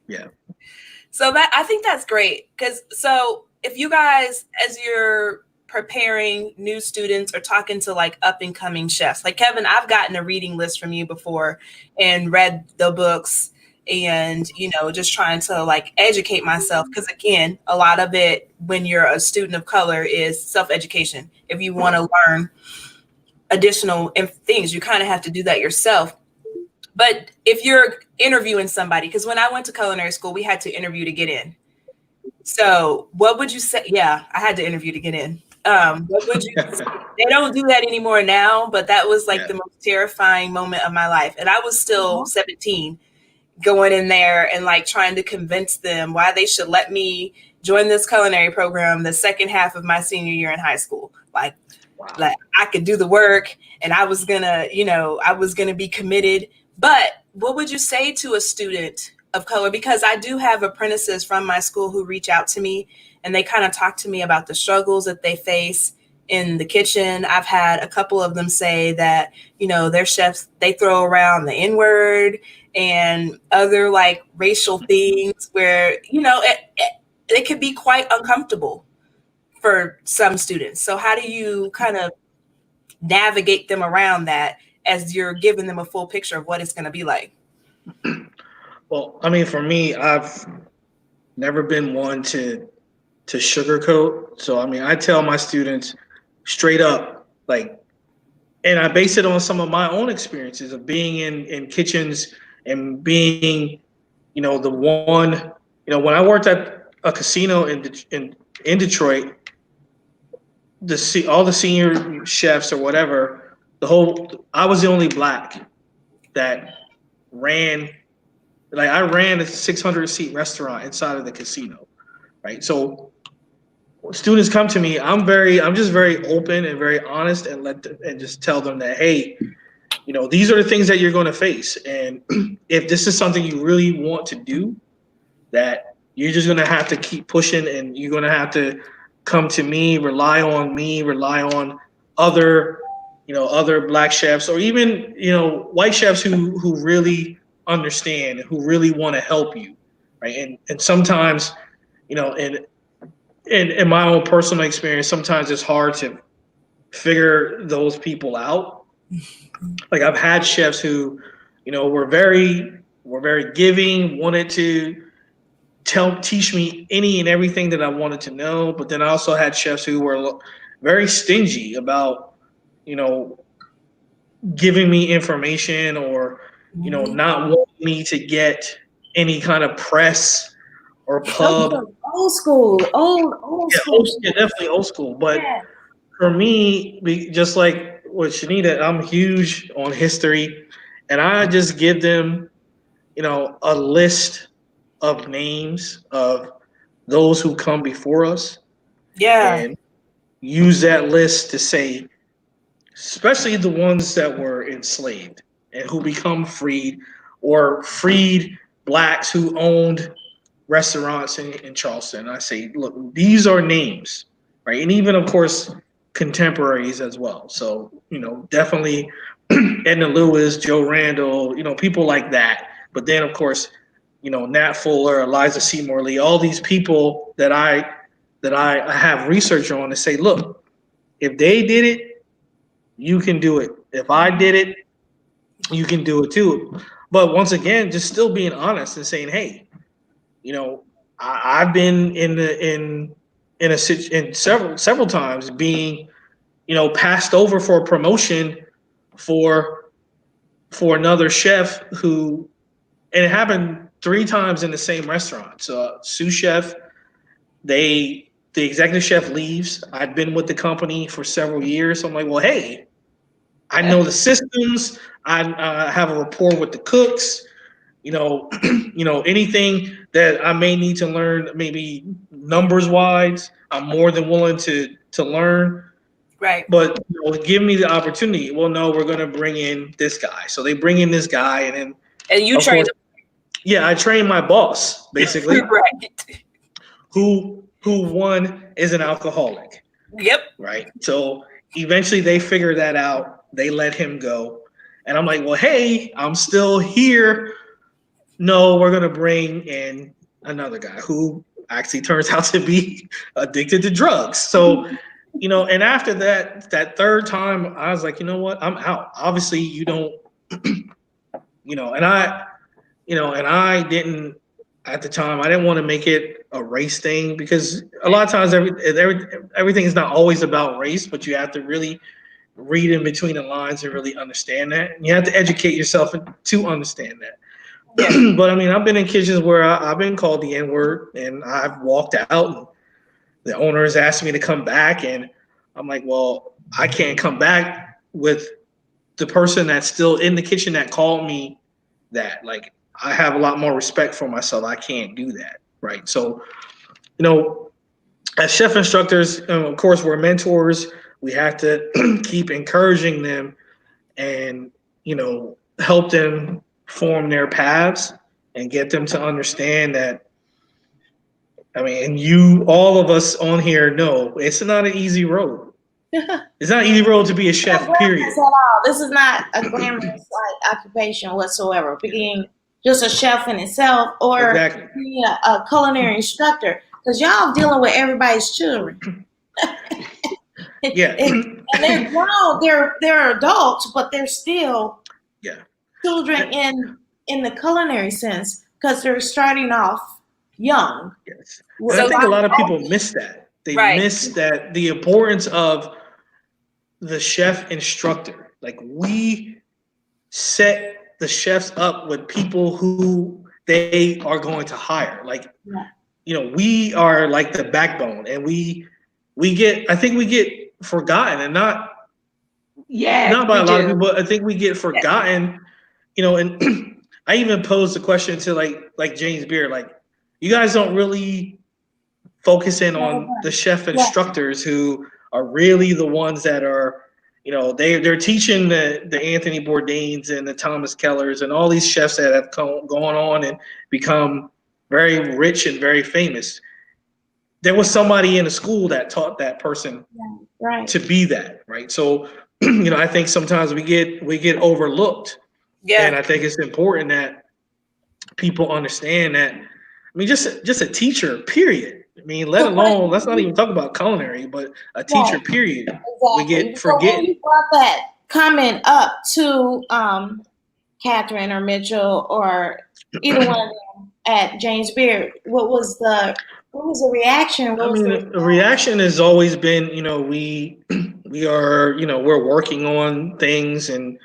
Yeah. So that, I think that's great. So if you guys, as you're preparing new students or talking to like up and coming chefs, like Kevin, I've gotten a reading list from you before and read the books and, you know, just trying to like educate myself. Because again, a lot of it when you're a student of color is self-education. If you want to learn additional things, you kind of have to do that yourself. But if you're interviewing somebody, because when I went to culinary school, we had to interview to get in. So what would you say? Yeah, I had to interview to get in. What would you say? They don't do that anymore now, but that was like the most terrifying moment of my life. And I was still 17 going in there and like trying to convince them why they should let me join this culinary program the second half of my senior year in high school. Like I could do the work and I was gonna be committed. But what would you say to a student of color? Because I do have apprentices from my school who reach out to me and they kind of talk to me about the struggles that they face in the kitchen. I've had a couple of them say that, you know, their chefs, they throw around the N-word and other like racial things where, you know, it could be quite uncomfortable for some students. So how do you kind of navigate them around that as you're giving them a full picture of what it's going to be like? Well, I mean, for me, I've never been one to sugarcoat. So, I mean, I tell my students straight up, like, and I base it on some of my own experiences of being in kitchens and being, you know, the one, you know, when I worked at a casino in Detroit, all the senior chefs or whatever, I was the only Black that ran, like I ran a 600 seat restaurant inside of the casino, right? So when students come to me, I'm just very open and very honest, and and just tell them that, hey, these are the things that you're going to face, and if this is something you really want to do, that you're just going to have to keep pushing, and you're going to have to come to me, rely on other other black chefs, or even white chefs who really understand, who really want to help you, right? And sometimes in my own personal experience, sometimes it's hard to figure those people out. Like, I've had chefs who were very giving, wanted to teach me any and everything that I wanted to know, but then I also had chefs who were very stingy about giving me information, or not wanting me to get any kind of press or pub. Old school. Yeah, definitely old school. But for me, just like with Shanita, I'm huge on history, and I just give them a list of names of those who come before us. Yeah. And use that list to say, especially the ones that were enslaved and who become freed, or freed blacks who owned restaurants in Charleston. I say, look, these are names, right? And even, of course, contemporaries as well. So, definitely Edna Lewis, Joe Randall, people like that. But then, of course, Nat Fuller, Eliza Seymour Lee, all these people that I have research on, to say, look, if they did it, you can do it. If I did it, you can do it too. But once again, just still being honest and saying, hey, I've been in several times being, passed over for a promotion for another chef who, and it happened 3 times in the same restaurant. So sous chef, the executive chef leaves. I'd been with the company for several years. So I'm like, well, hey, I know the systems. I have a rapport with the cooks. Anything that I may need to learn, maybe numbers wise, I'm more than willing to learn. Right. But give me the opportunity. Well, no, we're going to bring in this guy. So they bring in this guy, and you train them. Yeah, I train my boss, basically. Right. Who one is an alcoholic. Yep. Right. So eventually they figure that out. They let him go. And I'm like, well, hey, I'm still here. No, we're going to bring in another guy who actually turns out to be addicted to drugs. So, and after that third time, I was like, you know what? I'm out. Obviously, you don't, and I didn't, at the time, I didn't want to make it a race thing, because a lot of times everything is not always about race, but you have to really read in between the lines and really understand that. And you have to educate yourself to understand that. Yeah. But I mean, I've been in kitchens where I've been called the N-word, and I've walked out, and the owner has asked me to come back, and I'm like, well, I can't come back with the person that's still in the kitchen that called me that. Like, I have a lot more respect for myself. I can't do that, right? So, as chef instructors, of course, we're mentors. We have to keep encouraging them and, help them form their paths and get them to understand that, I mean, and all of us on here know it's not an easy road. It's not an easy road to be a chef, period. At all. This is not a glamorous occupation whatsoever. Being just a chef in itself, or being a culinary instructor, because y'all dealing with everybody's children. Yeah, and they're grown. They're adults, but they're still children in the culinary sense, because they're starting off young. Yes, and I think a lot of people miss that. They miss that, the importance of the chef instructor. Like, we set the chefs up with people who they are going to hire. Like, we are like the backbone, and we get forgotten, and not by a lot of people, but I think we get forgotten, and I even posed the question to like James Beard, like, you guys don't really focusing on the chef instructors who are really the ones that are, they're teaching the Anthony Bourdains and the Thomas Kellers and all these chefs that have gone on and become very rich and very famous. There was somebody in the school that taught that person to be that, right? So, I think sometimes we get overlooked. Yeah. And I think it's important that people understand that. I mean, just a teacher, period. I mean, let's not even talk about culinary, but a teacher, period. Exactly. We get forgetting. When you brought that comment up to Catherine or Mitchell or either one of them at James Beard, what was the reaction? The reaction has always been, we are, we're working on things, and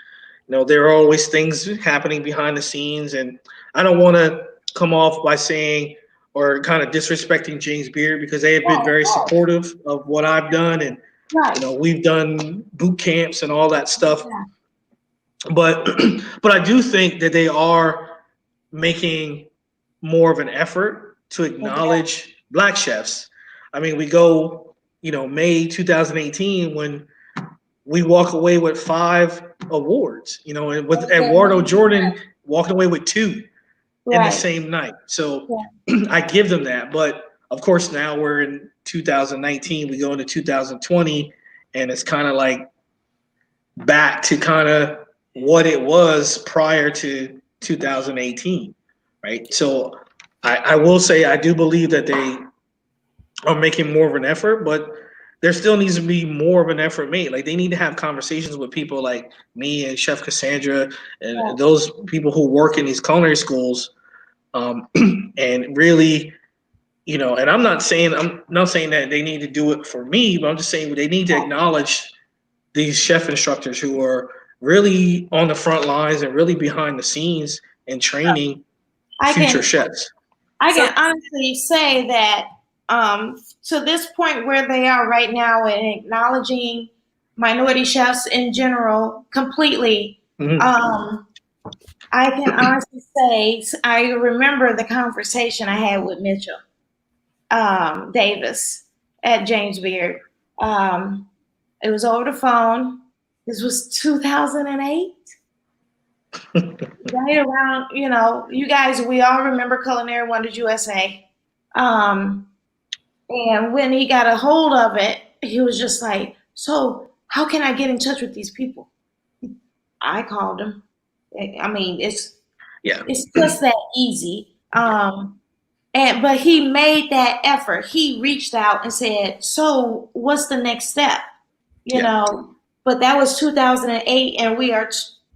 there are always things happening behind the scenes, and I don't want to come off by saying or kind of disrespecting James Beard, because they have been very supportive of what I've done, and we've done boot camps and all that stuff. Yeah. But I do think that they are making more of an effort to acknowledge Black chefs. I mean, we go, May 2018 when we walk away with 5 awards, and with Eduardo Jordan walking away with 2 in the same night. So I give them that. But of course, now we're in 2019, we go into 2020, and it's kind of like back to kind of what it was prior to 2018, right? So I will say I do believe that they are making more of an effort, but there still needs to be more of an effort made. Like, they need to have conversations with people like me and Chef Cassandra and those people who work in these culinary schools, and really, and I'm not saying that they need to do it for me, but I'm just saying they need to acknowledge these chef instructors who are really on the front lines and really behind the scenes and training future chefs. I can honestly say that to this point where they are right now in acknowledging minority chefs in general completely, I can honestly say I remember the conversation I had with Mitchell Davis at James Beard. It was over the phone. This was 2008. Right around, you guys, we all remember Culinary Wonders USA. And when he got a hold of it, he was just like, so how can I get in touch with these people? I called him. I mean, it's just that easy. But he made that effort. He reached out and said, so what's the next step? You know, but that was 2008 and we are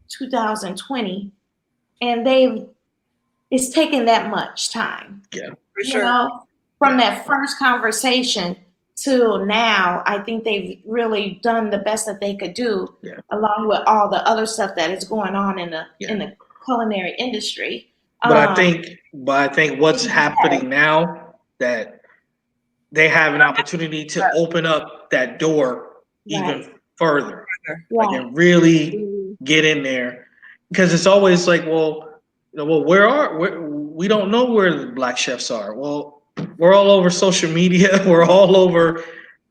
2020, and it's taken that much time. Yeah, for sure. From that first conversation to now, I think they've really done the best that they could do, along with all the other stuff that is going on in the culinary industry. But I think what's happening now, that they have an opportunity to open up that door even further, and really get in there, because it's always like, we don't know where the Black chefs are. Well, we're all over social media. We're all over.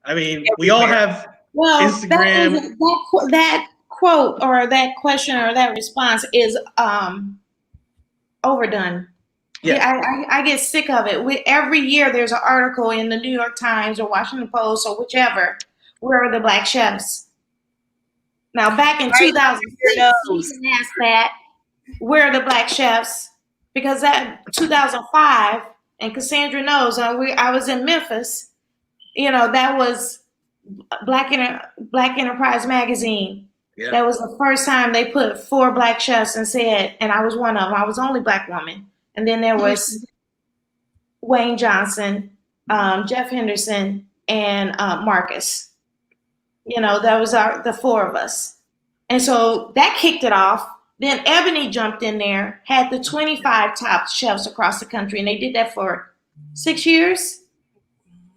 I mean, we all have Instagram. That quote or that question or that response is overdone. Yeah, I get sick of it. Every year there's an article in the New York Times or Washington Post or whichever. Where are the Black chefs? Now, back in 2006, you can ask that. Where are the Black chefs? Because that 2005, and Cassandra knows, I was in Memphis. That was Black Enterprise magazine. Yeah. That was the first time they put 4 Black chefs and said, and I was one of them. I was the only Black woman. And then there was Wayne Johnson, Jeff Henderson, and Marcus. That was the 4 of us. And so that kicked it off. Then Ebony jumped in there, had the 25 top chefs across the country, and they did that for 6 years.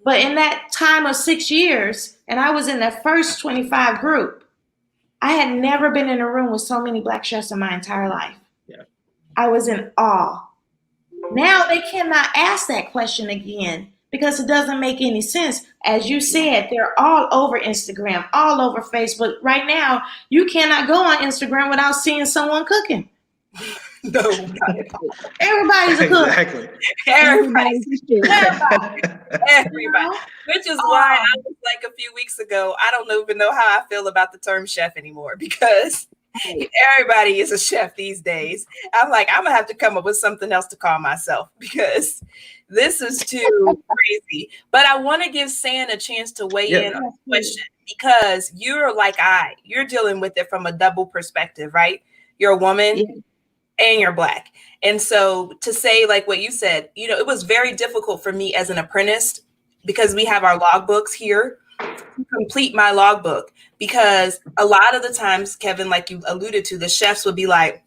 But in that time of 6 years, and I was in that first 25 group, I had never been in a room with so many Black chefs in my entire life. Yeah. I was in awe. Now they cannot ask that question again because it doesn't make any sense. As you said, they're all over Instagram, all over Facebook. Right now, you cannot go on Instagram without seeing someone cooking. No, not at all. Everybody's a cook. Exactly. Everybody. Everybody. Everybody. Which is why I was like a few weeks ago, I don't even know how I feel about the term chef anymore, because everybody is a chef these days. I'm like, I'm gonna have to come up with something else to call myself, because this is too crazy. But I want to give San a chance to weigh in on the question, because you're like you're dealing with it from a double perspective, right? You're a woman and you're Black. And so to say, like what you said, it was very difficult for me as an apprentice, because we have our logbooks here, to complete my logbook, because a lot of the times, Kevin, like you alluded to, the chefs would be like,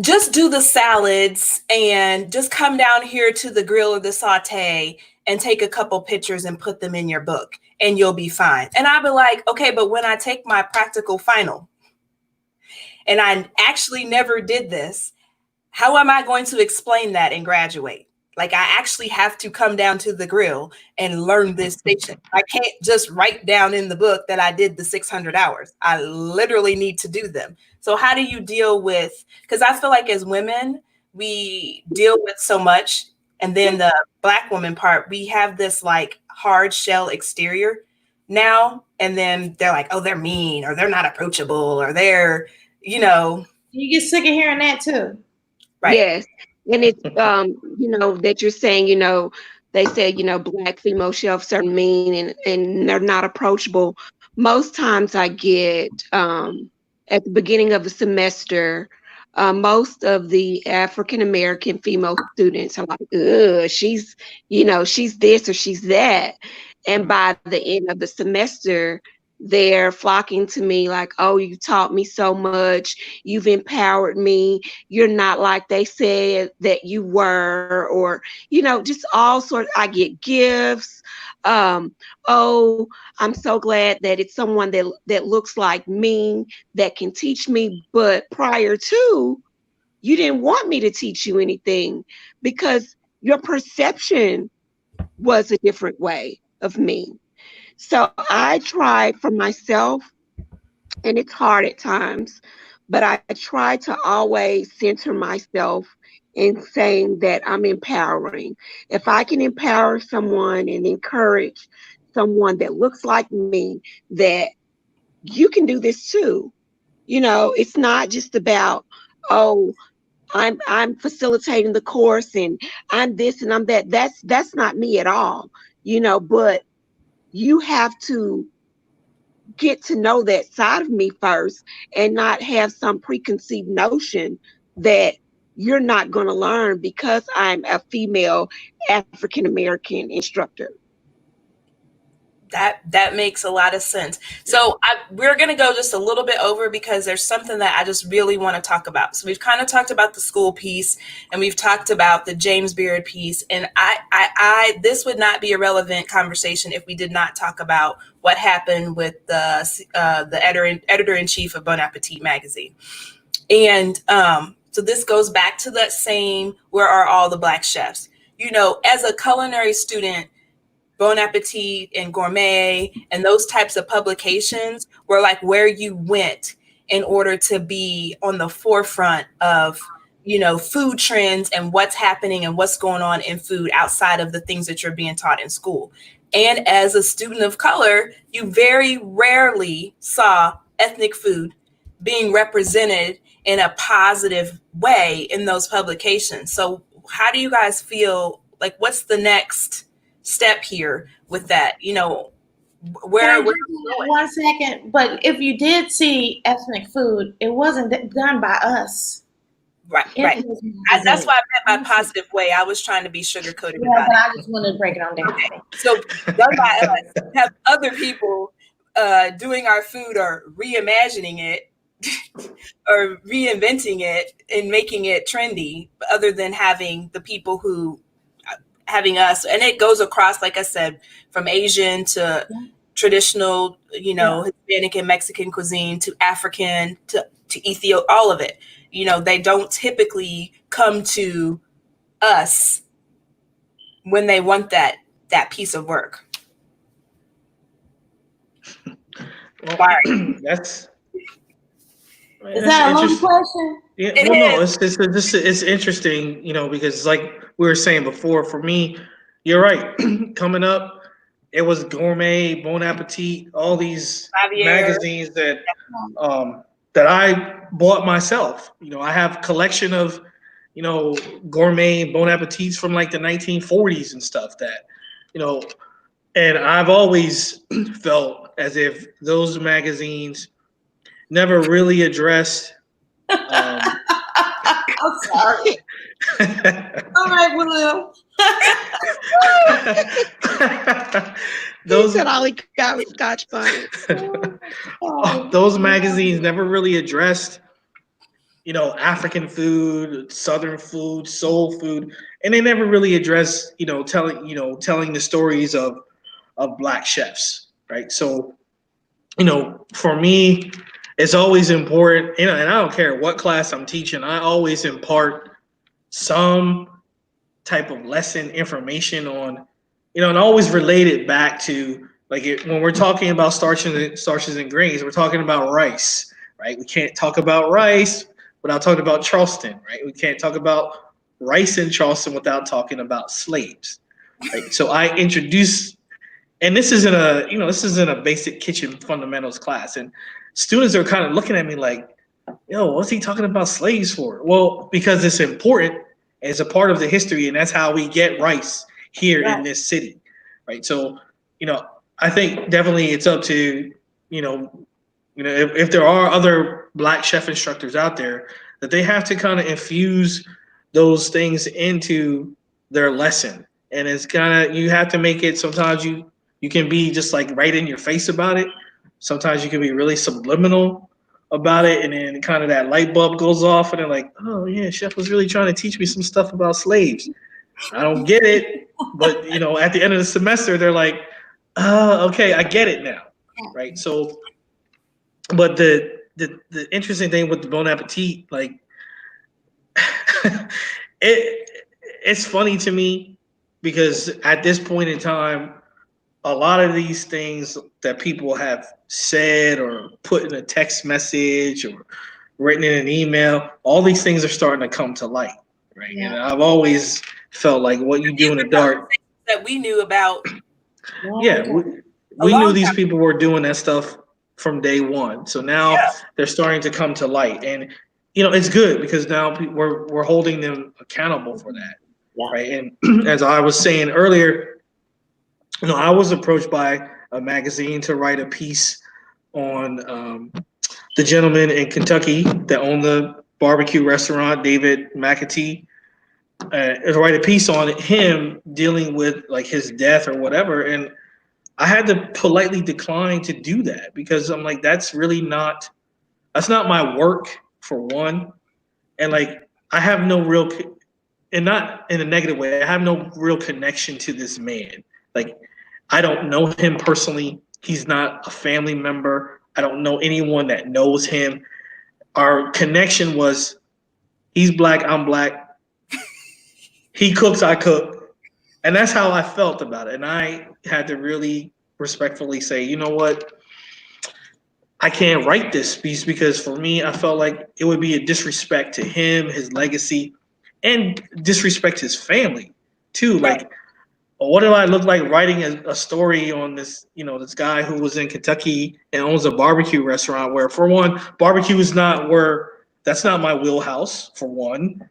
just do the salads and just come down here to the grill or the saute and take a couple pictures and put them in your book and you'll be fine. And I'd be like, okay, but when I take my practical final and I actually never did this, how am I going to explain that and graduate? Like, I actually have to come down to the grill and learn this station. I can't just write down in the book that I did the 600 hours. I literally need to do them. So how do you deal with, because I feel like as women, we deal with so much. And then the Black woman part, we have this like hard shell exterior now. And then they're like, oh, they're mean, or they're not approachable, or they're, You get sick of hearing that too. Right. Yes. And it's, that you're saying, they say, Black female chefs are mean and they're not approachable. Most times I get, at the beginning of the semester, most of the African-American female students are like, ugh, she's this or she's that. And by the end of the semester, they're flocking to me like, oh, you taught me so much. You've empowered me. You're not like they said that you were, or, just all sorts. I get gifts. Oh, I'm so glad that it's someone that looks like me that can teach me. But prior to, you didn't want me to teach you anything because your perception was a different way of me. So I try for myself, and it's hard at times, but I try to always center myself in saying that I'm empowering. If I can empower someone and encourage someone that looks like me, that you can do this too. It's not just about, oh, I'm facilitating the course and I'm this and I'm that. That's not me at all, but you have to get to know that side of me first and not have some preconceived notion that you're not going to learn because I'm a female African-American instructor. That makes a lot of sense. So we're going to go just a little bit over because there's something that I just really want to talk about. So we've kind of talked about the school piece and we've talked about the James Beard piece. And this would not be a relevant conversation if we did not talk about what happened with the editor-in-chief of Bon Appetit magazine. And so this goes back to that same, where are all the Black chefs? As a culinary student, Bon Appetit and Gourmet and those types of publications were like where you went in order to be on the forefront of, food trends and what's happening and what's going on in food outside of the things that you're being taught in school. And as a student of color, you very rarely saw ethnic food being represented in a positive way in those publications. So how do you guys feel? Like, what's the next step here with that? Where we're going? 1 second, but if you did see ethnic food, it wasn't done by us. Right. That's why I meant by positive way. I was trying to be sugar-coated about but it. I just wanted to break it on down. Okay. So done by us, have other people doing our food or reimagining it or reinventing it and making it trendy, other than having the people who having us. And it goes across, like I said, from Asian to traditional, Hispanic and Mexican cuisine to African to Ethiopia, all of it. They don't typically come to us when they want that piece of work? Well, that's Is that a long question? Yeah, It well, no, is. it's interesting, because like we were saying before, for me, you're right. Coming up, it was Gourmet, Bon Appetit, all these Javier. magazines that I bought myself. I have collection of, Gourmet, Bon Appetits from like the 1940s and stuff and I've always felt as if those magazines never really addressed. I'm sorry. All right, William. He said all he got was Scotch bonnet. Those magazines never really addressed, African food, Southern food, soul food, and they never really addressed, telling the stories of Black chefs, right? So, for me, it's always important, and I don't care what class I'm teaching, I always impart some type of lesson information on, and always relate it back to when we're talking about starches and grains, we're talking about rice, right? We can't talk about rice without talking about Charleston, right? We can't talk about rice in Charleston without talking about slaves, right? So I introduce, and this isn't a basic kitchen fundamentals class, and students are kind of looking at me like, yo, what's he talking about slaves for? Well, because it's important as a part of the history, and that's how we get rice here in this city, right? So, I think definitely it's up to, if there are other Black chef instructors out there, that they have to kind of infuse those things into their lesson. And it's kind of, you have to make it, sometimes you can be just like right in your face about it. Sometimes you can be really subliminal about it, and then kind of that light bulb goes off, and they're like, oh yeah, chef was really trying to teach me some stuff about slaves. I don't get it, but at the end of the semester, they're like, okay, I get it now, right? So, but the interesting thing with the Bon Appetit, like, it's funny to me because at this point in time, a lot of these things that people have said or put in a text message or written in an email, all these things are starting to come to light, right? Yeah. And I've always felt like what you do in the dark that we knew about. Yeah, we knew these people were doing that stuff from day one. So now they're starting to come to light, and it's good because now we're holding them accountable for that, right? And as I was saying earlier, I was approached by a magazine to write a piece on the gentleman in Kentucky that owned the barbecue restaurant, David McAtee, to write a piece on him dealing with like his death or whatever. And I had to politely decline to do that because I'm like, that's not my work, for one. And like, I have no real, and not in a negative way, I have no real connection to this man. Like, I don't know him personally. He's not a family member. I don't know anyone that knows him. Our connection was, he's Black, I'm Black. He cooks, I cook. And that's how I felt about it. And I had to really respectfully say, you know what? I can't write this piece because for me, I felt like it would be a disrespect to him, his legacy, and disrespect his family too. Like, what do I look like writing a story on this, this guy who was in Kentucky and owns a barbecue restaurant where, for one, barbecue is that's not my wheelhouse, for one.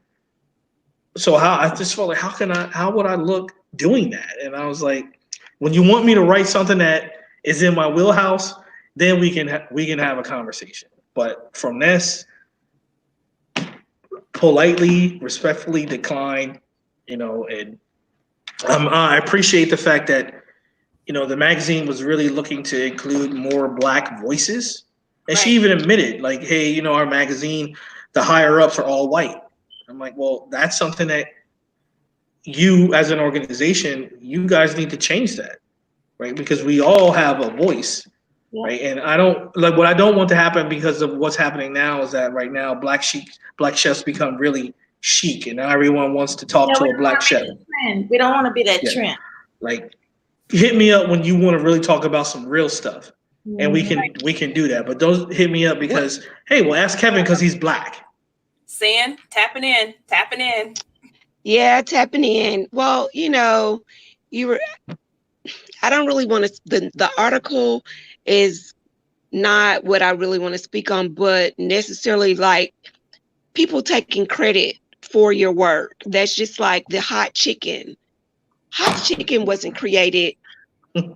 So I just felt like, how would I look doing that? And I was like, when you want me to write something that is in my wheelhouse, then we can have a conversation. But from this, politely, respectfully decline, and I appreciate the fact that, the magazine was really looking to include more Black voices. And she even admitted, like, hey, our magazine, the higher ups are all white. I'm like, well, that's something that you as an organization, you guys need to change that, right? Because we all have a voice, right? And what I don't want to happen because of what's happening now is that right now Black chefs become really chic, and everyone wants to talk to a black chef. We don't want to be that trend. Like, hit me up when you want to really talk about some real stuff, and we can do that. But don't hit me up because hey, well, ask Kevin because he's black. San, tapping in. Yeah, tapping in. Well, you know, I don't really want to. The article is not what I really want to speak on, but necessarily like people taking credit for your work. That's just like the hot chicken. Hot chicken wasn't created by.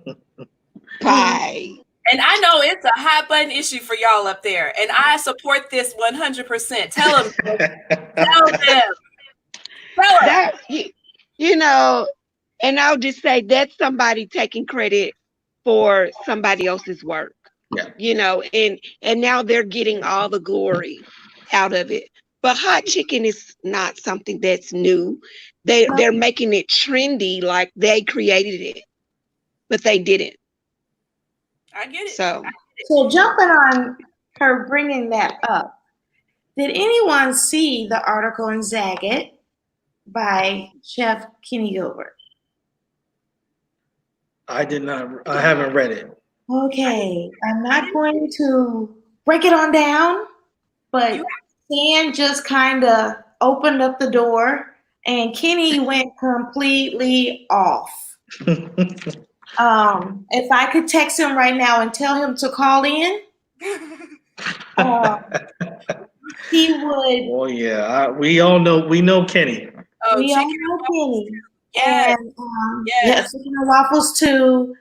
And I know it's a hot button issue for y'all up there, and I support this 100%. Tell them. Tell them. That, you know, and I'll just say that's somebody taking credit for somebody else's work. Yeah. You know, and now they're getting all the glory out of it. But hot chicken is not something that's new. They're making it trendy, like they created it, but they didn't. I get it. So jumping on her bringing that up, did anyone see the article in Zagat by Chef Kenny Gilbert? I did not. I haven't read it. Okay, I'm not going to break it on down, but Stan just kind of opened up the door, and Kenny went completely off. If I could text him right now and tell him to call in, he would. Oh yeah, we all know. We know Kenny. Oh, we all know Kenny. Yes. And, chicken and waffles too,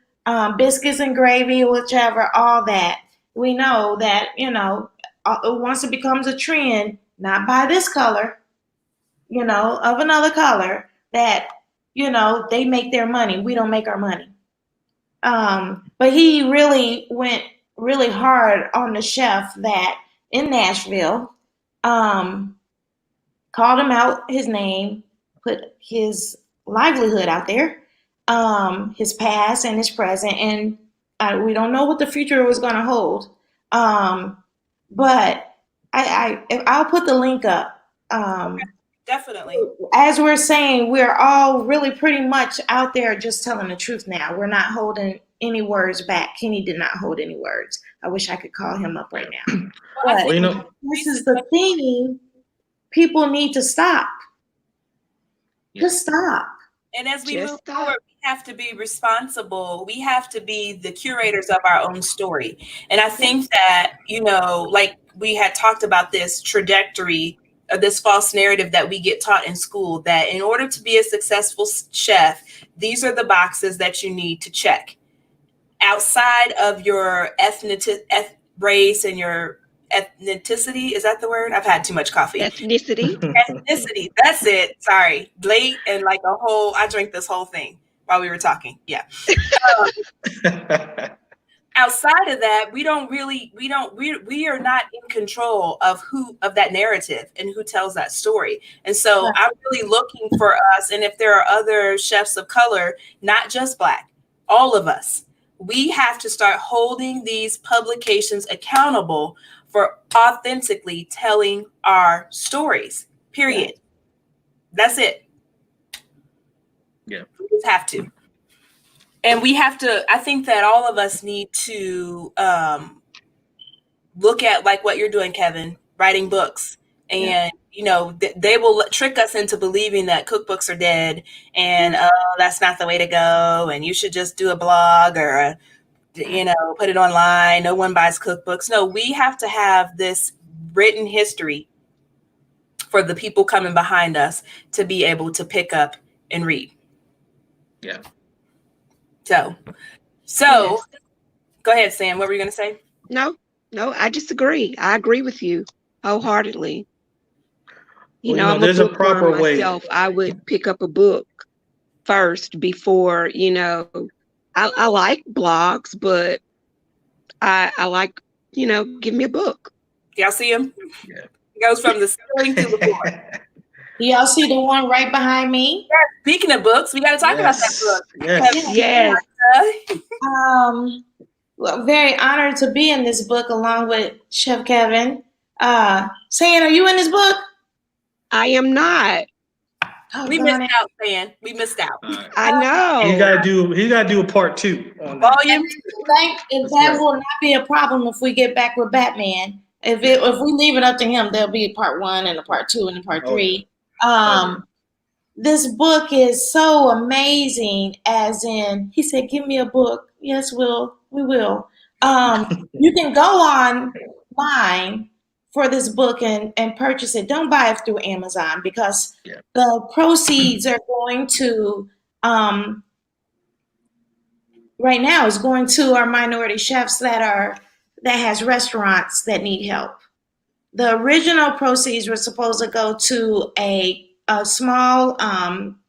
biscuits and gravy, whichever, all that. We know that, you know, once it becomes a trend, not by this color, you know, of another color, that, you know, they make their money. We don't make our money. But he really went really hard on the chef that in Nashville, called him out his name, put his livelihood out there, his past and his present, and we don't know what the future was going to hold. But I'll put the link up. Definitely. As we're saying, we're all really pretty much out there just telling the truth now. We're not holding any words back. Kenny did not hold any words. I wish I could call him up right now. But well, you know, this is the thing. People need to stop. Just stop. And as we move forward, we have to be responsible. We have to be the curators of our own story. And I think that, you know, like we had talked about this trajectory of this false narrative that we get taught in school, that in order to be a successful chef, these are the boxes that you need to check. Outside of your race and your ethnicity, is that the word? I've had too much coffee. Ethnicity. That's it. Sorry. Late and like I drank this whole thing while we were talking. Yeah. Outside of that, we are not in control of that narrative and who tells that story. And so I'm really looking for us. And if there are other chefs of color, not just Black, all of us, we have to start holding these publications accountable for authentically telling our stories, period. That's it. Yeah. We just have to. And we have to, I think that all of us need to look at like what you're doing, Kevin, writing books. And, you know, they will trick us into believing that cookbooks are dead and, that's not the way to go. And you should just do a blog or, you know, put it online. No one buys cookbooks. No, we have to have this written history for the people coming behind us to be able to pick up and read. Yeah. So yes. Go ahead, Sam. What were you going to say? No, I disagree. I agree with you wholeheartedly. You know, there's a proper way. I would pick up a book first before, you know, I like blogs, but I like, you know, give me a book. Y'all see him? Yeah. It goes from the ceiling to the floor. Y'all see the one right behind me? Yeah, speaking of books, we got to talk about that book. Yes. Well, very honored to be in this book along with Chef Kevin. Saying, are you in this book? I am not. Oh, We missed out, man. We missed out. Right. I know. He's got to do a part 2 on that. Volume. That will not be a problem if we get back with Batman. If we leave it up to him, there'll be a part 1 and a part 2 and a part 3. This book is so amazing, as in, he said, give me a book. Yes, we will. You can go online for this book and purchase it. Don't buy it through Amazon, because the proceeds are going to, right now, is going to our minority chefs that has restaurants that need help. The original proceeds were supposed to go to a small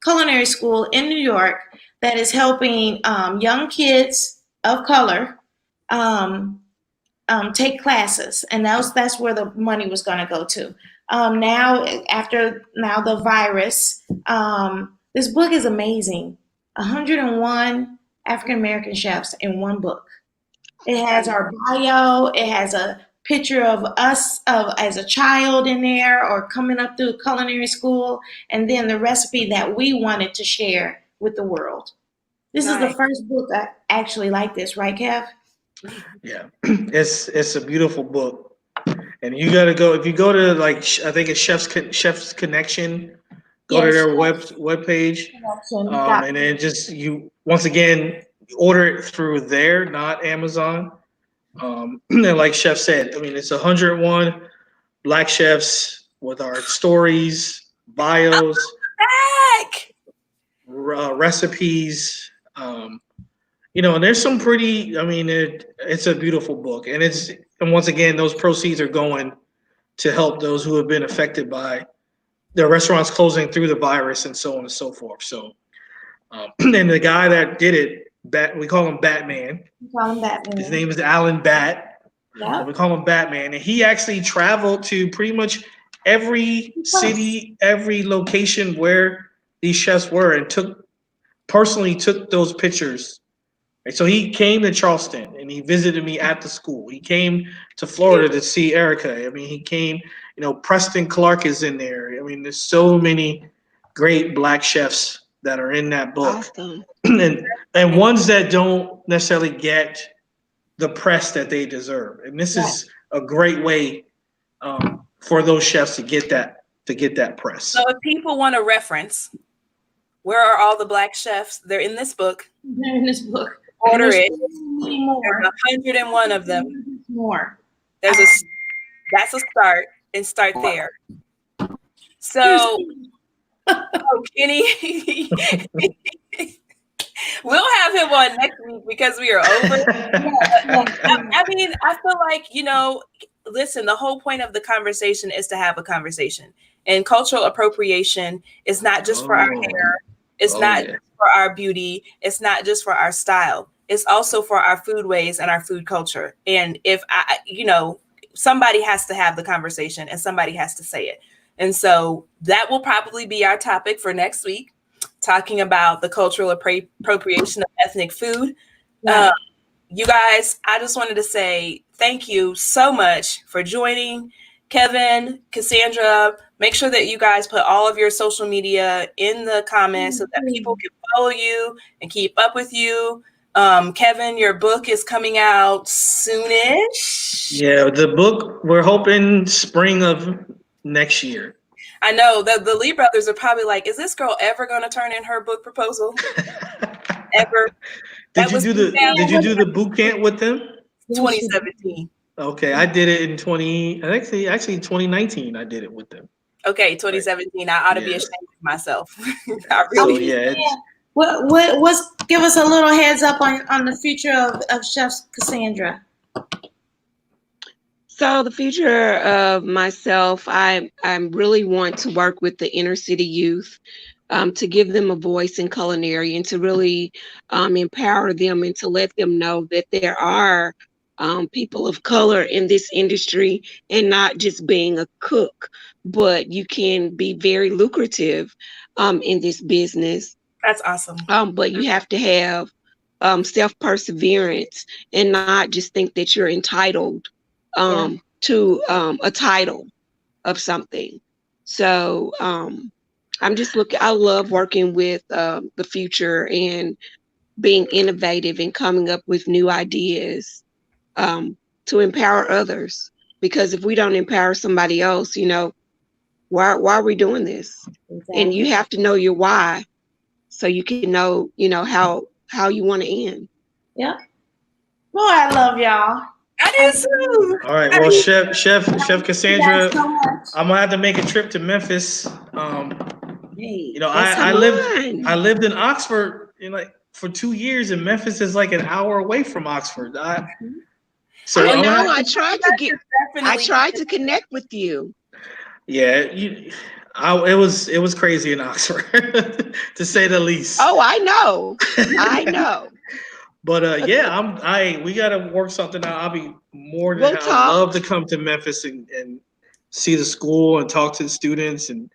culinary school in New York that is helping young kids of color take classes, and that's where the money was going to go to. Now the virus, this book is amazing. 101 African American chefs in one book. It has our bio. It has a picture of us as a child in there, or coming up through culinary school, and then the recipe that we wanted to share with the world. This is the first book I actually like this, right, Kev? Yeah, it's a beautiful book, and you got to go. If you go to, like, I think it's Chef's Connection, go to their webpage, and then just once again order it through there, not Amazon. And like Chef said, I mean, it's 101 Black chefs with our stories, bios, recipes. And there's some pretty. I mean, it's a beautiful book, and once again, those proceeds are going to help those who have been affected by their restaurants closing through the virus and so on and so forth. So, and the guy that did it, we call him Batman. His name is Alan Bat. Yeah. We call him Batman, and he actually traveled to pretty much every city, every location where these chefs were, and personally took those pictures. Right? So he came to Charleston and he visited me at the school. He came to Florida to see Erica. I mean, he came. Preston Clark is in there. I mean, there's so many great Black chefs that are in that book. Awesome. and ones that don't necessarily get the press that they deserve. And this is a great way for those chefs to get that press. So if people want a reference, where are all the Black chefs? They're in this book. They're in this book. Order it. There's 101 of them. More. That's a start, and start there. So, Kenny, we'll have him on next week because we are over. I mean, I feel like, listen, the whole point of the conversation is to have a conversation. And cultural appropriation is not just for our hair. It's not just for our beauty. It's not just for our style. It's also for our food ways and our food culture. And if somebody has to have the conversation and somebody has to say it. And so that will probably be our topic for next week, talking about the cultural appropriation of ethnic food. Right. You guys, I just wanted to say thank you so much for joining. Kevin, Cassandra, make sure that you guys put all of your social media in the comments so that people can follow you and keep up with you. Kevin, your book is coming out soonish. Yeah, the book, we're hoping spring of next year. I know that the Lee brothers are probably like, is this girl ever going to turn in her book proposal? Ever? Did you do the boot camp with them? 2017. Okay, I did it in 2019. I did it with them. Okay, 2017. I ought to be ashamed of myself. I really. What's give us a little heads up on the future of Chef Cassandra? So the future of myself, I really want to work with the inner city youth, to give them a voice in culinary, and to really empower them and to let them know that there are people of color in this industry, and not just being a cook, but you can be very lucrative in this business. That's awesome. But you have to have self-perseverance and not just think that you're entitled to a title of something. So I'm just I love working with the future and being innovative and coming up with new ideas to empower others. Because if we don't empower somebody else, why are we doing this? Exactly. And you have to know your why, so you can know, how you want to end. Yeah. Well, I love y'all. I do too. All right. Well, Chef Cassandra, I'm gonna have to make a trip to Memphis. I lived in Oxford, for 2 years, and Memphis is like an hour away from Oxford. I tried to connect with you. Yeah, it was crazy in Oxford, to say the least. Oh, I know. But we gotta work something out. I'll be more than I'd love to come to Memphis and see the school and talk to the students, and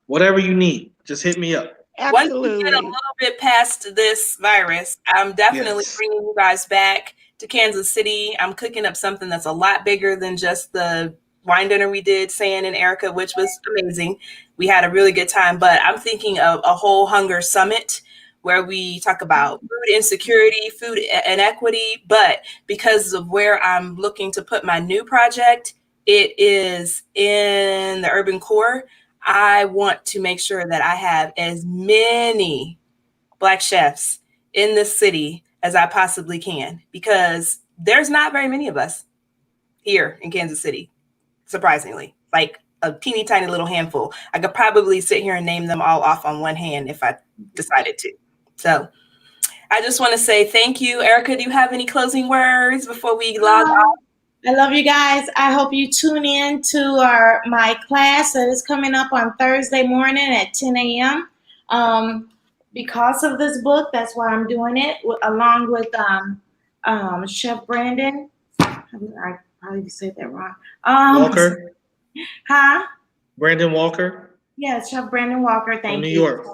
whatever you need, just hit me up. Absolutely. Once we get a little bit past this virus, I'm definitely bringing you guys back to Kansas City. I'm cooking up something that's a lot bigger than just the wine dinner we did, San and Erica, which was amazing. We had a really good time, but I'm thinking of a whole hunger summit where we talk about food insecurity, food inequity, but because of where I'm looking to put my new project, it is in the urban core. I want to make sure that I have as many Black chefs in this city as I possibly can, because there's not very many of us here in Kansas City, surprisingly, like a teeny tiny little handful. I could probably sit here and name them all off on one hand if I decided to. So I just want to say thank you. Erica, do you have any closing words before we log off? I love you guys. I hope you tune in to my class that is coming up on Thursday morning at 10 a.m. Because of this book, that's why I'm doing it, along with Chef Brandon. I probably said that wrong. Walker? Huh? Brandon Walker? Yeah, Chef Brandon Walker. Thank you. New York.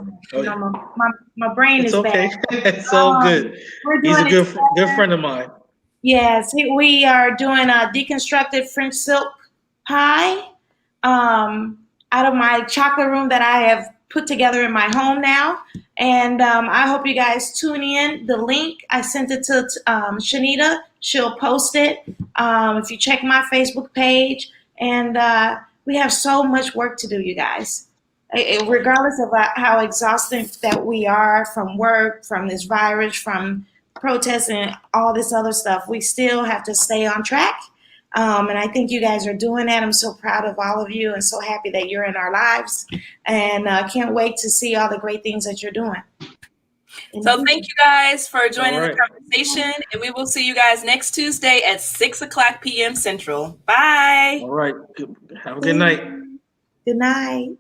My brain is okay. bad. It's all good. He's a good friend of mine. Yes, we are doing a deconstructed French silk pie out of my chocolate room that I have put together in my home now. And I hope you guys tune in. The link, I sent it to Shanita. She'll post it if you check my Facebook page. And we have so much work to do, you guys. Regardless of how exhausted that we are from work, from this virus, from protests and all this other stuff, we still have to stay on track. And I think you guys are doing that. I'm so proud of all of you and so happy that you're in our lives, and can't wait to see all the great things that you're doing. So thank you guys for joining the conversation, and we will see you guys next Tuesday at 6:00 p.m. Central. Bye. All right. Have a good night. Good night.